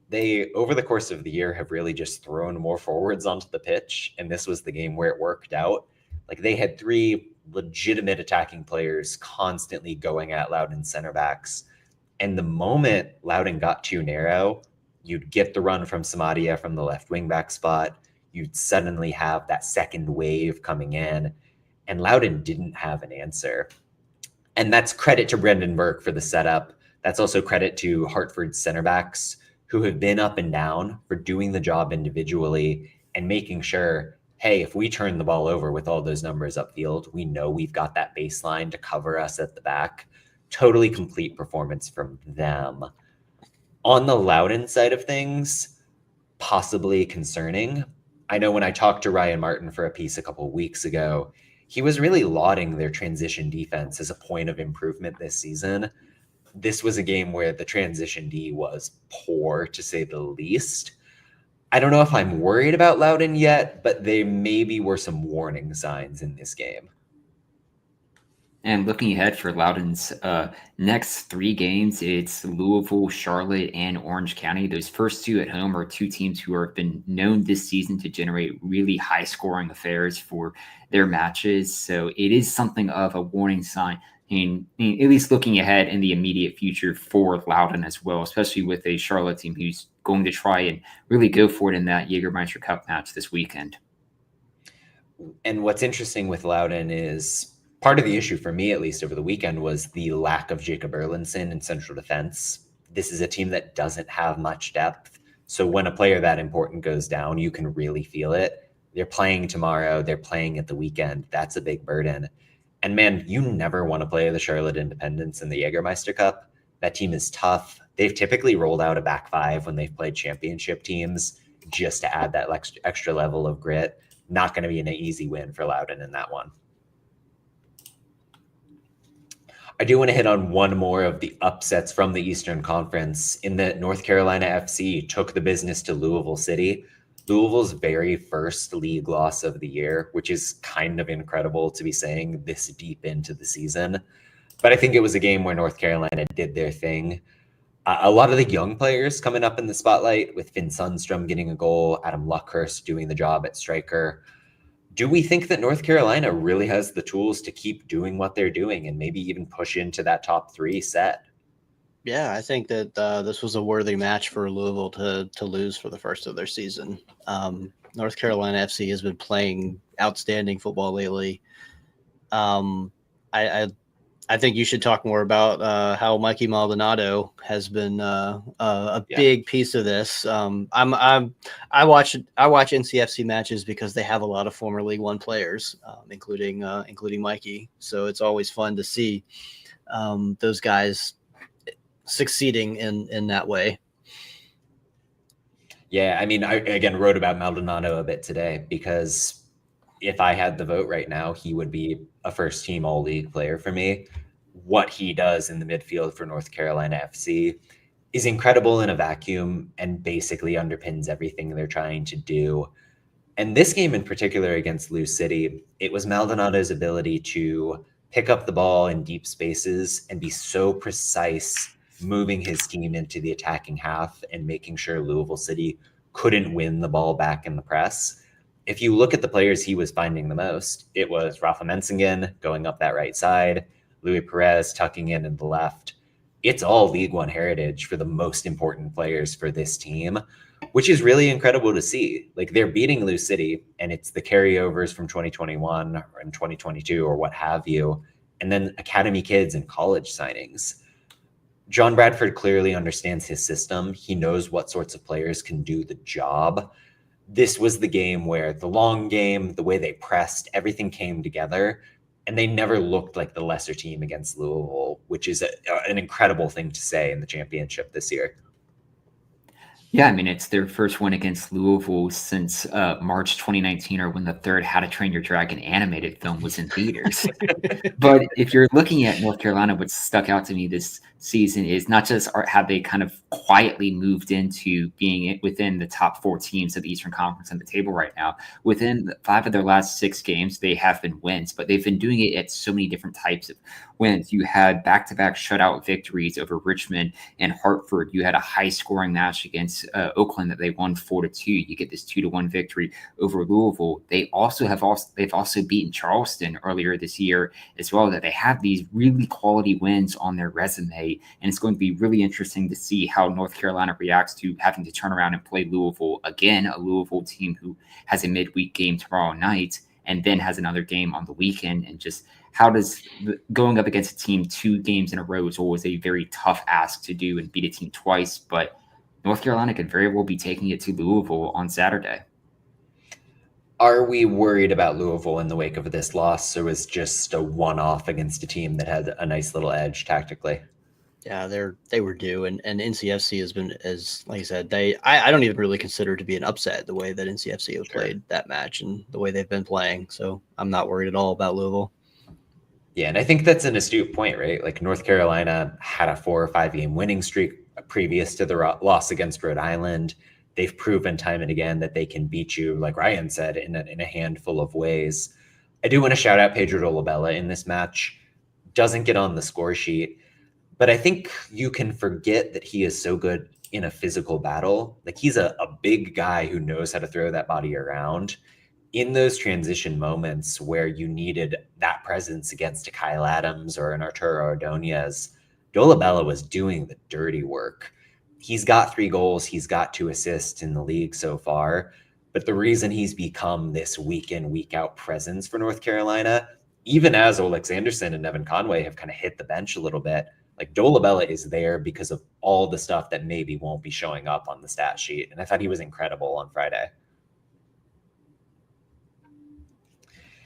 They, over the course of the year, have really just thrown more forwards onto the pitch, and this was the game where it worked out. Like, they had 3 legitimate attacking players constantly going at Loudoun center backs. And the moment Loudoun got too narrow, you'd get the run from Samadia from the left wing back spot. You'd suddenly have that second wave coming in. And Loudoun didn't have an answer. And that's credit to Brendan Burke for the setup. That's also credit to Hartford's center backs, who have been up and down, for doing the job individually and making sure, hey, if we turn the ball over with all those numbers upfield, we know we've got that baseline to cover us at the back. Totally complete performance from them. On the Loudoun side of things, possibly concerning. I know when I talked to Ryan Martin for a piece a couple of weeks ago, he was really lauding their transition defense as a point of improvement this season. This was a game where the transition D was poor, to say the least. I don't know if I'm worried about Loudoun yet, but they maybe were some warning signs in this game. And looking ahead for Loudoun's next 3 games, it's Louisville, Charlotte, and Orange County. Those first 2 at home are 2 teams who have been known this season to generate really high-scoring affairs for their matches. So it is something of a warning sign, in at least looking ahead in the immediate future for Loudoun as well, especially with a Charlotte team who's going to try and really go for it in that Jägermeister Cup match this weekend. And what's interesting with Loudoun is, part of the issue for me, at least over the weekend, was the lack of Jacob Erlandson in central defense. This is a team that doesn't have much depth. So when a player that important goes down, you can really feel it. They're playing tomorrow. They're playing at the weekend. That's a big burden. And man, you never want to play the Charlotte Independents in the Jägermeister Cup. That team is tough. They've typically rolled out a back 5 when they've played championship teams just to add that extra level of grit. Not going to be an easy win for Loudoun in that one. I do want to hit on one more of the upsets from the Eastern Conference, in that North Carolina FC took the business to Louisville City. Louisville's very first league loss of the year, which is kind of incredible to be saying this deep into the season. But I think it was a game where North Carolina did their thing. A lot of the young players coming up in the spotlight, with Finn Sundstrom getting a goal, Adam Luckhurst doing the job at striker. Do we think that North Carolina really has the tools to keep doing what they're doing and maybe even push into that top 3 set? Yeah, I think that this was a worthy match for Louisville to lose for the first of their season. North Carolina FC has been playing outstanding football lately. I think you should talk more about how Mikey Maldonado has been a big piece of this. I watch NCFC matches because they have a lot of former League One players, including Mikey. So it's always fun to see those guys succeeding in that way. Yeah, I mean, I again wrote about Maldonado a bit today because if I had the vote right now, he would be a first team all league player for me. What he does in the midfield for North Carolina FC is incredible in a vacuum and basically underpins everything they're trying to do. And this game in particular against Lou City, it was Maldonado's ability to pick up the ball in deep spaces and be so precise, moving his team into the attacking half and making sure Louisville City couldn't win the ball back in the press. If you look at the players he was finding the most, it was Rafa Mensingen going up that right side, Louis Perez tucking in the left. It's all League One heritage for the most important players for this team, which is really incredible to see. Like, they're beating Lou City, and it's the carryovers from 2021 and 2022 or what have you, and then academy kids and college signings. John Bradford clearly understands his system. He knows what sorts of players can do the job. This was the game where the long game, the way they pressed, everything came together, and they never looked like the lesser team against Louisville, which is an incredible thing to say in the championship this year. Yeah, I mean, it's their first win against Louisville since March 2019, or when the third How to Train Your Dragon animated film was in theaters. But if you're looking at North Carolina, what stuck out to me this season is not just have they kind of quietly moved into being within the top 4 teams of the Eastern Conference on the table right now. Within 5 of their last 6 games, they have been wins, but they've been doing it at so many different types of wins. You had back-to-back shutout victories over Richmond and Hartford. You had a high-scoring match against Oakland that they won 4-2. You get this 2-1 victory over Louisville. They've also beaten Charleston earlier this year as well. That they have these really quality wins on their resume, and it's going to be really interesting to see how North Carolina reacts to having to turn around and play Louisville again, a Louisville team who has a midweek game tomorrow night and then has another game on the weekend. And just how does going up against a team 2 games in a row is always a very tough ask to do and beat a team twice, but North Carolina could very well be taking it to Louisville on Saturday. Are we worried about Louisville in the wake of this loss, or was just a one-off against a team that had a nice little edge tactically? Yeah, they were due, and NCFC has been, as like I said, I don't even really consider it to be an upset the way that NCFC have played that match and the way they've been playing. So I'm not worried at all about Louisville. Yeah, and I think that's an astute point, right? Like, North Carolina had a 4 or 5 game winning streak previous to the loss against Rhode Island. They've proven time and again that they can beat you, like Ryan said, in a handful of ways. I do want to shout out Pedro Dolabella in this match. Doesn't get on the score sheet, but I think you can forget that he is so good in a physical battle. Like, he's a big guy who knows how to throw that body around. In those transition moments where you needed that presence against a Kyle Adams or an Arturo Ordonez, Dolabella was doing the dirty work. He's got 3 goals. He's got 2 assists in the league so far. But the reason he's become this week in, week out presence for North Carolina, even as Olex Anderson and Evan Conway have kind of hit the bench a little bit, like, Dolabella is there because of all the stuff that maybe won't be showing up on the stat sheet. And I thought he was incredible on Friday.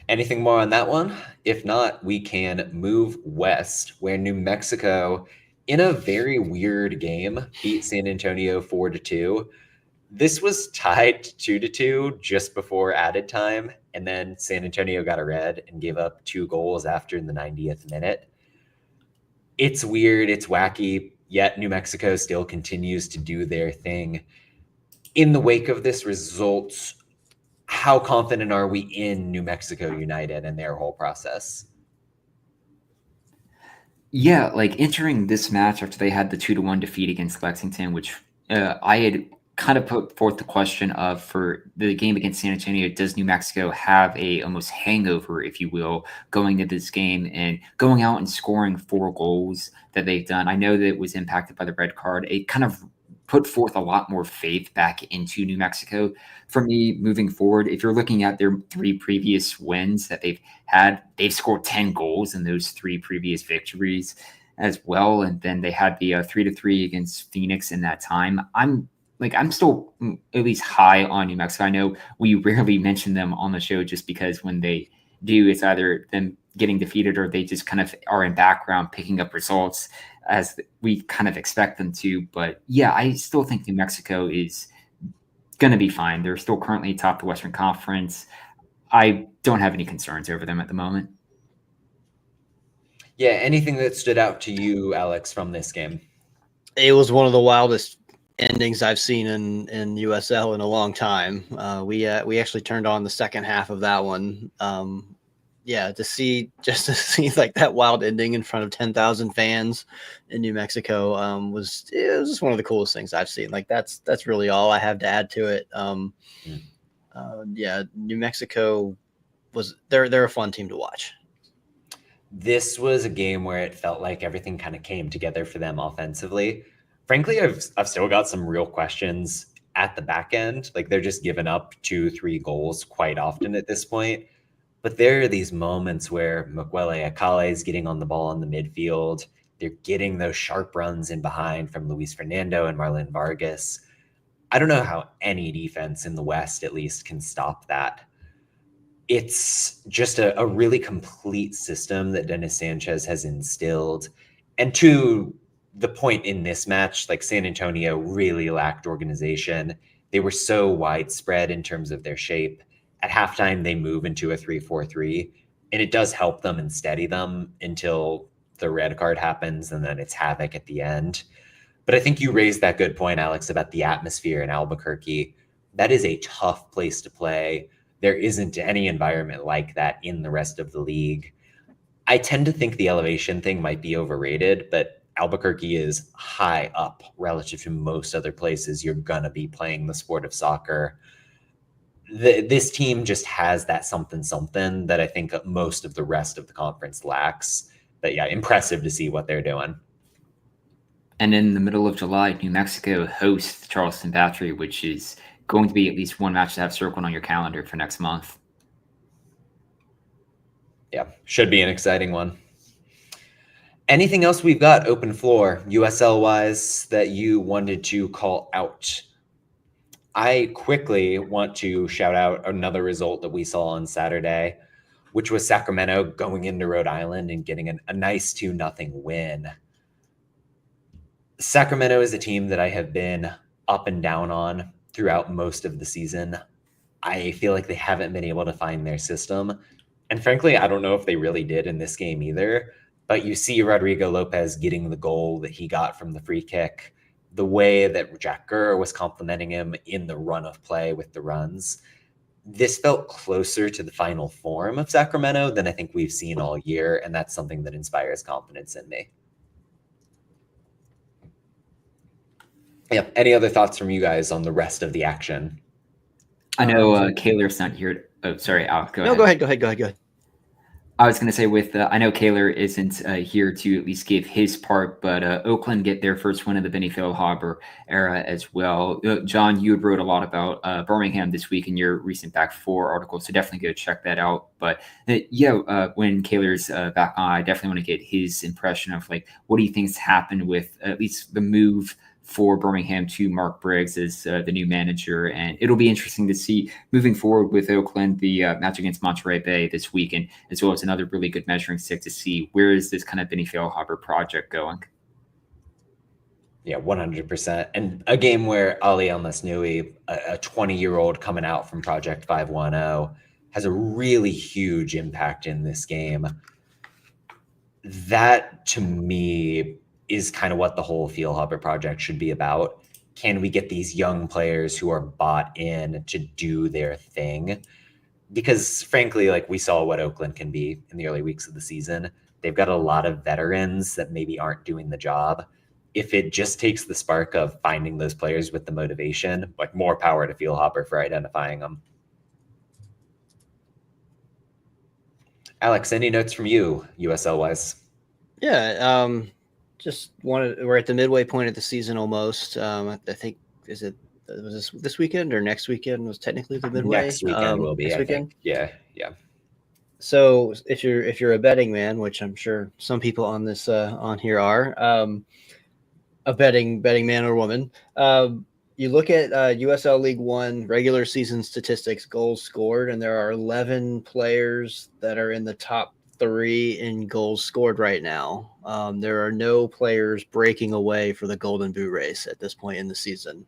Anything more on that one? If not, we can move west, where New Mexico, in a very weird game, beat San Antonio 4-2. This was tied 2-2 just before added time, and then San Antonio got a red and gave up 2 goals after in the 90th minute. It's weird, it's wacky, yet New Mexico still continues to do their thing. In the wake of this result, how confident are we in New Mexico United and their whole process? Yeah, like entering this match after they had the 2-1 defeat against Lexington, which I had kind of put forth the question of for the game against San Antonio, does New Mexico have a almost hangover, if you will, going into this game and going out and scoring 4 goals that they've done? I know that it was impacted by the red card. It kind of put forth a lot more faith back into New Mexico for me moving forward. If you're looking at their 3 previous wins that they've scored 10 goals in those 3 previous victories as well. And then they had the 3-3 against Phoenix in that time. I'm still at least high on New Mexico. I know we rarely mention them on the show just because when they do, it's either them getting defeated or they just kind of are in background picking up results as we kind of expect them to. But yeah, I still think New Mexico is going to be fine. They're still currently top the Western Conference. I don't have any concerns over them at the moment. Yeah, anything that stood out to you, Alex, from this game? It was one of the wildest endings I've seen in USL in a long time. We actually turned on the second half of that one. To see like that wild ending in front of 10,000 fans in New Mexico was just one of the coolest things I've seen. Like that's really all I have to add to it. New Mexico they're a fun team to watch. This was a game where it felt like everything kind of came together for them offensively. Frankly, I've still got some real questions at the back end. Like they're just giving up 2-3 goals quite often at this point. But there are these moments where Mukwele Akale is getting on the ball in the midfield. They're getting those sharp runs in behind from Luis Fernando and Marlon Vargas. I don't know how any defense in the West, at least, can stop that. It's just a really complete system that Dennis Sanchez has instilled. And to the point in this match, like San Antonio really lacked organization. They were so widespread in terms of their shape. At halftime, they move into a 3-4-3, and it does help them and steady them until the red card happens, and then it's havoc at the end. But I think you raised that good point, Alex, about the atmosphere in Albuquerque. That is a tough place to play. There isn't any environment like that in the rest of the league. I tend to think the elevation thing might be overrated, but Albuquerque is high up relative to most other places you're going to be playing the sport of soccer. This team just has that something that I think most of the rest of the conference lacks. But yeah, impressive to see what they're doing. And in the middle of July, New Mexico hosts Charleston Battery, which is going to be at least one match to have circled on your calendar for next month. Yeah, should be an exciting one. Anything else we've got open floor, USL-wise, that you wanted to call out? I quickly want to shout out another result that we saw on Saturday, which was Sacramento going into Rhode Island and getting a nice 2-0 win. Sacramento is a team that I have been up and down on throughout most of the season. I feel like they haven't been able to find their system. And frankly, I don't know if they really did in this game either. But you see Rodrigo Lopez getting the goal that he got from the free kick, the way that Jack Gurr was complimenting him in the run of play with the runs. This felt closer to the final form of Sacramento than I think we've seen all year. And that's something that inspires confidence in me. Yeah. Any other thoughts from you guys on the rest of the action? I know Kaylor's not here. Oh, sorry, Al. Go ahead. Go ahead. I was going to say I know Kaylor isn't here to at least give his part, but Oakland get their first win of the Benny Feilhaber era as well. John, you had wrote a lot about Birmingham this week in your recent Back Four article, so definitely go check that out. But when Kaylor's back on, I definitely want to get his impression of like what do you think's happened with at least the move for Birmingham to Mark Briggs as the new manager. And it'll be interesting to see moving forward with Oakland, the match against Monterey Bay this weekend, as well as another really good measuring stick to see where is this kind of Benny Feilhaber project going. Yeah, 100%. And a game where Ali El-Masnoui, a 20-year-old coming out from Project 510, has a really huge impact in this game. That, to me, is kind of what the whole Feilhaber project should be about. Can we get these young players who are bought in to do their thing? Because frankly, like we saw what Oakland can be in the early weeks of the season. They've got a lot of veterans that maybe aren't doing the job. If it just takes the spark of finding those players with the motivation, like more power to Fieldhopper for identifying them. Alex, any notes from you, USL wise? Yeah, just wanted. We're at the midway point of the season almost. I think was this weekend or next weekend was technically the midway. Next weekend will be. Next I weekend. think. Yeah. So if you're a betting man, which I'm sure some people on this on here are, a betting man or woman, you look at USL League One regular season statistics, goals scored, and there are 11 players that are in the top 3 in goals scored right now. There are no players breaking away for the Golden Boot race at this point in the season.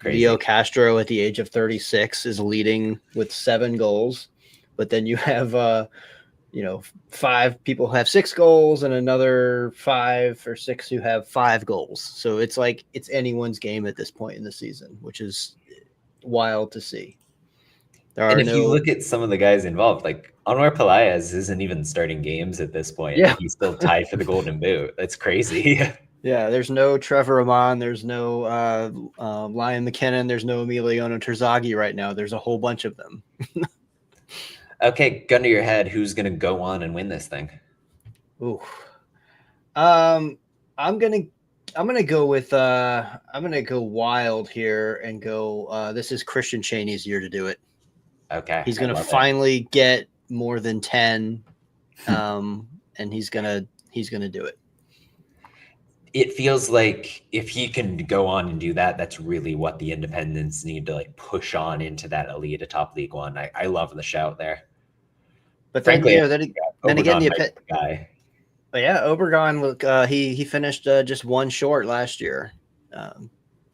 Leo Castro at the age of 36 is leading with 7 goals, but then you have 5 people who have 6 goals and another 5 or 6 who have 5 goals. So it's like it's anyone's game at this point in the season, which is wild to see. You look at some of the guys involved, like Anwar Pelaez isn't even starting games at this point. Yeah. He's still tied for the Golden Boot. That's crazy. Yeah, there's no Trevor Amon, there's no Lion McKinnon, there's no Emiliano Terzaghi right now. There's a whole bunch of them. Okay, gun to your head, who's going to go on and win this thing? Ooh, I'm gonna go with I'm gonna go wild here and go. This is Christian Chaney's year to do it. Okay, he's gonna finally get more than 10, and he's gonna do it. It feels like if he can go on and do that, that's really what the independents need to like push on into that elite atop League One. I love the shout there. But then, frankly, then again, the guy. But yeah, Obregon, he finished just 1 short last year.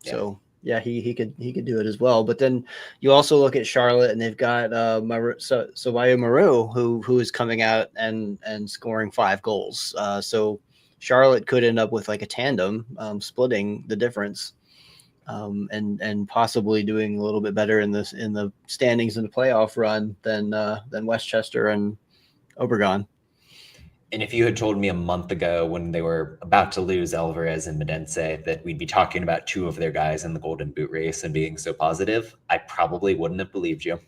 So yeah, he could do it as well. But then you also look at Charlotte, and they've got Sabayo Maru, who is coming out and scoring 5 goals. So Charlotte could end up with like a tandem, splitting the difference, and possibly doing a little bit better in the standings in the playoff run than Westchester and Obregon. And if you had told me a month ago when they were about to lose Alvarez and Medense that we'd be talking about 2 of their guys in the Golden Boot race and being so positive, I probably wouldn't have believed you.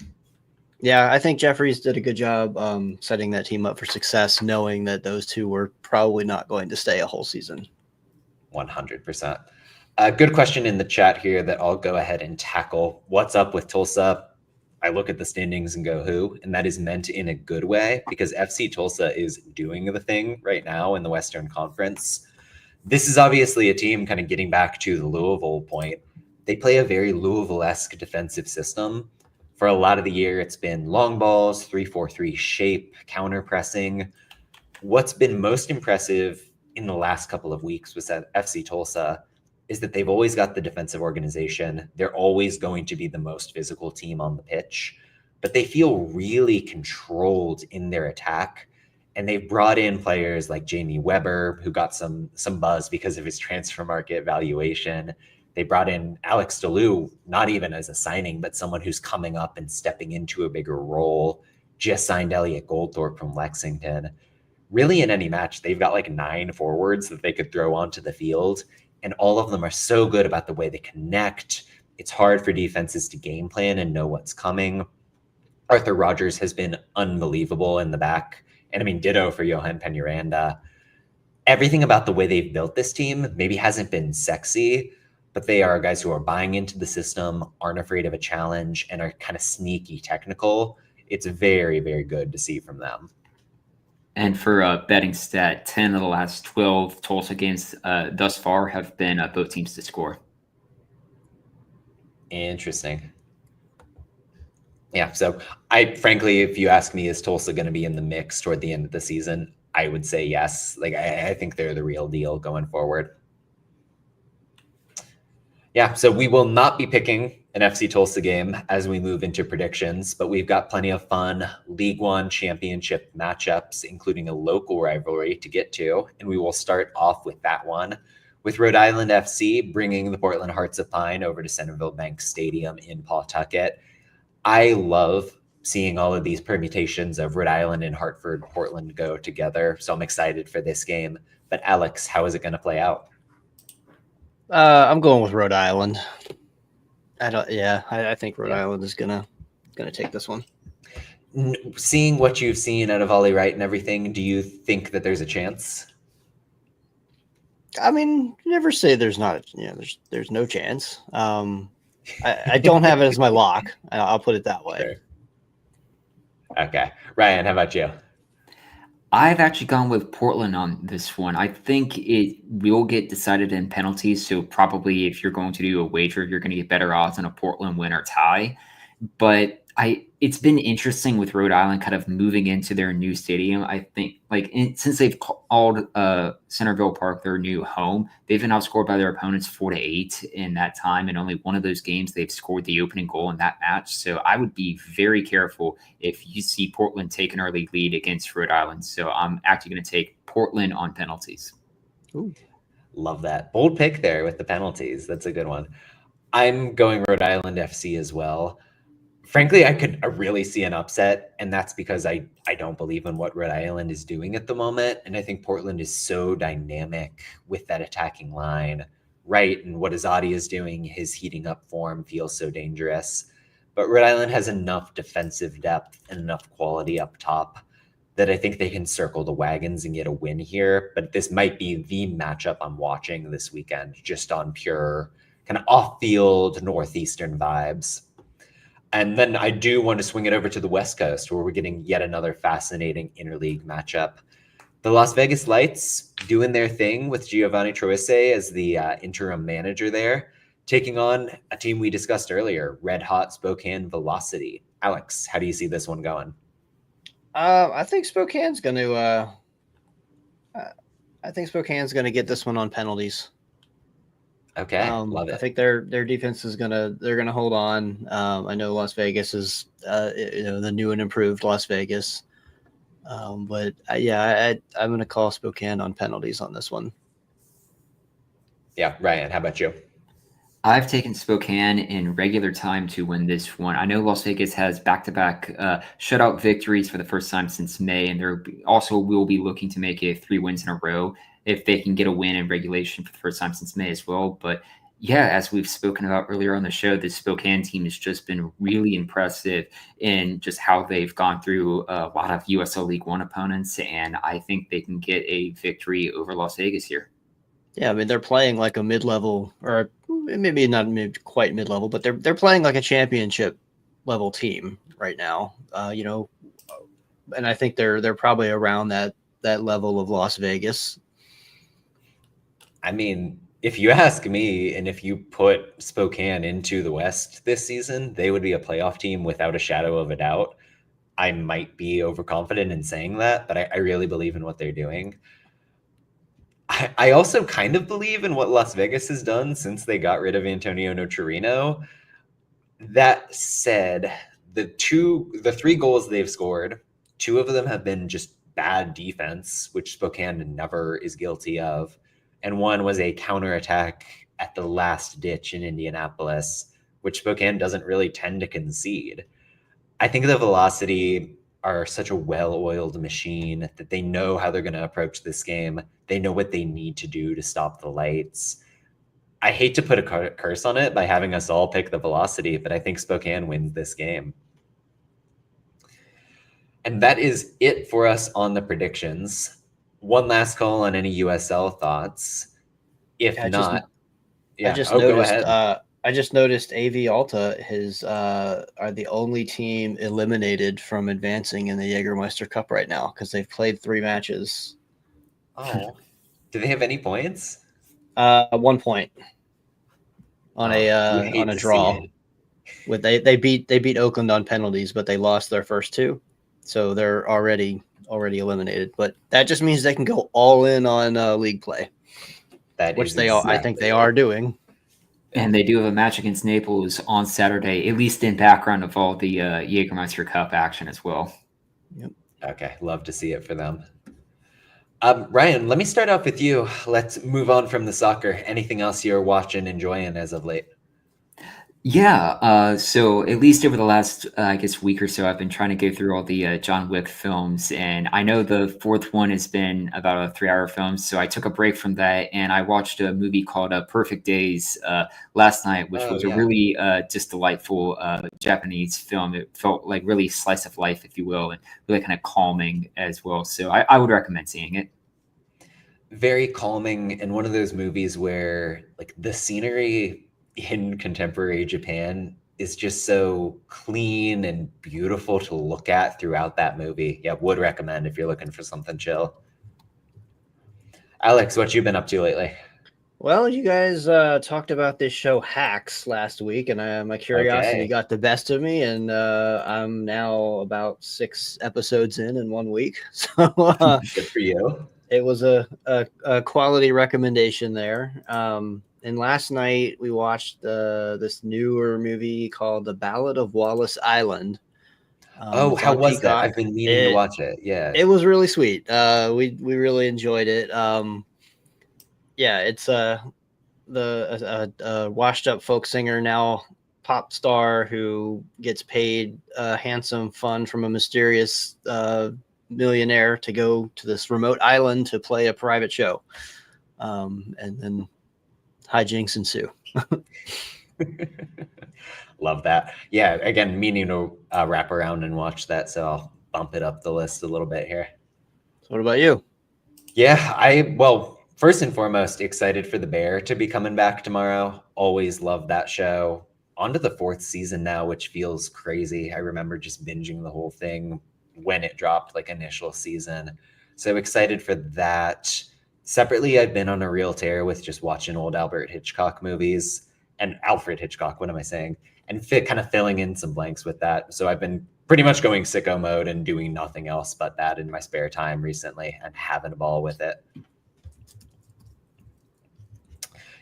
Yeah, I think Jeffries did a good job setting that team up for success, knowing that those 2 were probably not going to stay a whole season. 100%. Good question in the chat here that I'll go ahead and tackle. What's up with Tulsa? I look at the standings and go, who? And that is meant in a good way because FC Tulsa is doing the thing right now in the Western Conference. This is obviously a team kind of getting back to the Louisville point. They play a very Louisville-esque defensive system. For a lot of the year, it's been long balls, 3-4-3 shape, counter pressing. What's been most impressive in the last couple of weeks with FC Tulsa is that they've always got the defensive organization. They're always going to be the most physical team on the pitch, but they feel really controlled in their attack. And they've brought in players like Jamie Weber, who got some buzz because of his transfer market valuation. They brought in Alex DeLu, not even as a signing, but someone who's coming up and stepping into a bigger role. Just signed Elliot Goldthorpe from Lexington. Really, in any match, they've got like 9 forwards that they could throw onto the field. And all of them are so good about the way they connect. It's hard for defenses to game plan and know what's coming. Arthur Rogers has been unbelievable in the back. And I mean, ditto for Johan Peñaranda. Everything about the way they've built this team maybe hasn't been sexy, but they are guys who are buying into the system, aren't afraid of a challenge, and are kind of sneaky technical. It's very, very good to see from them. And for a betting stat, 10 of the last 12 Tulsa games thus far have been both teams to score. Interesting. Yeah, so frankly, if you ask me, is Tulsa going to be in the mix toward the end of the season? I would say yes. Like I think they're the real deal going forward. Yeah, so we will not be picking an FC Tulsa game as we move into predictions, but we've got plenty of fun League One championship matchups, including a local rivalry to get to. And we will start off with that one with Rhode Island FC bringing the Portland Hearts of Pine over to Centerville Bank Stadium in Pawtucket. I love seeing all of these permutations of Rhode Island and Hartford, Portland go together. So I'm excited for this game. But Alex, how is it going to play out? I'm going with Rhode Island. I think Rhode Island is gonna take this one. Seeing what you've seen out of Ollie Wright and everything, do you think that there's a chance? I mean, never say there's not. There's no chance. I don't have it as my lock. I'll put it that way. Sure. Okay, Ryan, how about you? I've actually gone with Portland on this one. I think it will get decided in penalties. So probably if you're going to do a wager, you're going to get better odds on a Portland win or tie. But it's been interesting with Rhode Island kind of moving into their new stadium. I think since they've called Centerville Park their new home, they've been outscored by their opponents 4-8 in that time. And only one of those games they've scored the opening goal in that match. So I would be very careful if you see Portland take an early lead against Rhode Island. So I'm actually going to take Portland on penalties. Ooh. Love that. Bold pick there with the penalties. That's a good one. I'm going Rhode Island FC as well. Frankly, I could really see an upset, and that's because I don't believe in what Rhode Island is doing at the moment, and I think Portland is so dynamic with that attacking line, right? And what Azadi is doing, his heating up form feels so dangerous. But Rhode Island has enough defensive depth and enough quality up top that I think they can circle the wagons and get a win here. But this might be the matchup I'm watching this weekend, just on pure kind of off-field Northeastern vibes. And then I do want to swing it over to the West Coast, where we're getting yet another fascinating interleague matchup. The Las Vegas Lights doing their thing with Giovanni Troise as the interim manager there, taking on a team we discussed earlier, Red Hot Spokane Velocity. Alex, how do you see this one going? I think Spokane's going to. I think Spokane's going to get this one on penalties. Okay, love it. I think their defense is they're gonna hold on. I know Las Vegas is the new and improved Las Vegas, but I'm gonna call Spokane on penalties on this one. Yeah, Ryan, how about you? I've taken Spokane in regular time to win this one. I know Las Vegas has back-to-back shutout victories for the first time since May, and there also will be looking to make it 3 wins in a row if they can get a win in regulation for the first time since May as well. But yeah, as we've spoken about earlier on the show, the Spokane team has just been really impressive in just how they've gone through a lot of USL League One opponents, and I think they can get a victory over Las Vegas here. Yeah, I mean they're playing like a mid-level, or maybe not quite mid-level, but they're playing like a championship level team right now. And I think they're probably around that level of Las Vegas. I mean, if you ask me, and if you put Spokane into the West this season, they would be a playoff team without a shadow of a doubt. I might be overconfident in saying that, but I really believe in what they're doing. I also kind of believe in what Las Vegas has done since they got rid of Antonio Nocerino. That said, the 3 goals they've scored, 2 of them have been just bad defense, which Spokane never is guilty of. And 1 was a counterattack at the last ditch in Indianapolis, which Spokane doesn't really tend to concede. I think the Velocity are such a well-oiled machine that they know how they're going to approach this game. They know what they need to do to stop the Lights. I hate to put a curse on it by having us all pick the Velocity, but I think Spokane wins this game. And that is it for us on the predictions. One last call on any USL thoughts. If not, go ahead. I just noticed AV Alta are the only team eliminated from advancing in the Jägermeister Cup right now because they've played 3 matches. Oh, do they have any points? 1 point on a draw. They beat Oakland on penalties, but they lost their first 2, so they're already eliminated. But that just means they can go all in on league play, which they are. I think they are doing. And they do have a match against Naples on Saturday, at least in background of all the Jägermeister Cup action as well. Yep. Okay, love to see it for them. Ryan, let me start off with you. Let's move on from the soccer. Anything else you're watching, enjoying as of late? Yeah, so at least over the last, I guess, week or so, I've been trying to go through all the John Wick films, and I know the fourth one has been about a 3-hour film, so I took a break from that, and I watched a movie called Perfect Days last night, which Oh was a yeah. really just delightful Japanese film. It felt like really slice of life, if you will, and really kind of calming as well. So I would recommend seeing it. Very calming, and one of those movies where like the scenery in contemporary Japan is just so clean and beautiful to look at throughout that movie. Yeah, would recommend if you're looking for something chill. Alex, what you been up to lately? Well, you guys talked about this show Hacks last week, and my curiosity Okay. got the best of me, and I'm now about 6 episodes in 1 week. So Good for you. it was a quality recommendation there. And last night we watched this newer movie called The Ballad of Wallace Island. Oh, It's how on was that? Peacock. I've been meaning to watch it. Yeah. It was really sweet. We really enjoyed it. Yeah, it's a washed up folk singer, now pop star, who gets paid a handsome fund from a mysterious millionaire to go to this remote island to play a private show. And then hijinks ensue. Love that. Yeah, again, meaning to wrap around and watch that, so I'll bump it up the list a little bit here. So what about you? Yeah, well, first and foremost, excited for The Bear to be coming back tomorrow. Always loved that show. On to the 4th season now, which feels crazy. I remember just binging the whole thing when it dropped, like initial season. So excited for that. Separately, I've been on a real tear with just watching old Albert Hitchcock movies and Alfred Hitchcock. What am I saying? And kind of filling in some blanks with that. So I've been pretty much going sicko mode and doing nothing else but that in my spare time recently and having a ball with it.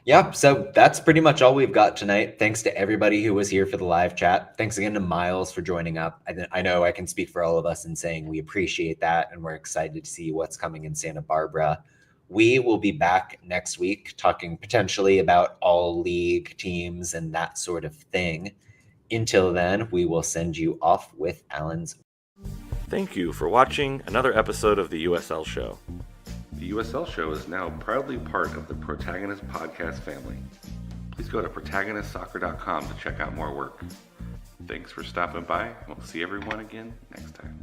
Yeah, so that's pretty much all we've got tonight. Thanks to everybody who was here for the live chat. Thanks again to Miles for joining up. I know I can speak for all of us in saying we appreciate that, and we're excited to see what's coming in Santa Barbara. We will be back next week talking potentially about all league teams and that sort of thing. Until then, we will send you off with Alan's. Thank you for watching another episode of the USL Show. The USL Show is now proudly part of the Protagonist podcast family. Please go to protagonistsoccer.com to check out more work. Thanks for stopping by. We'll see everyone again next time.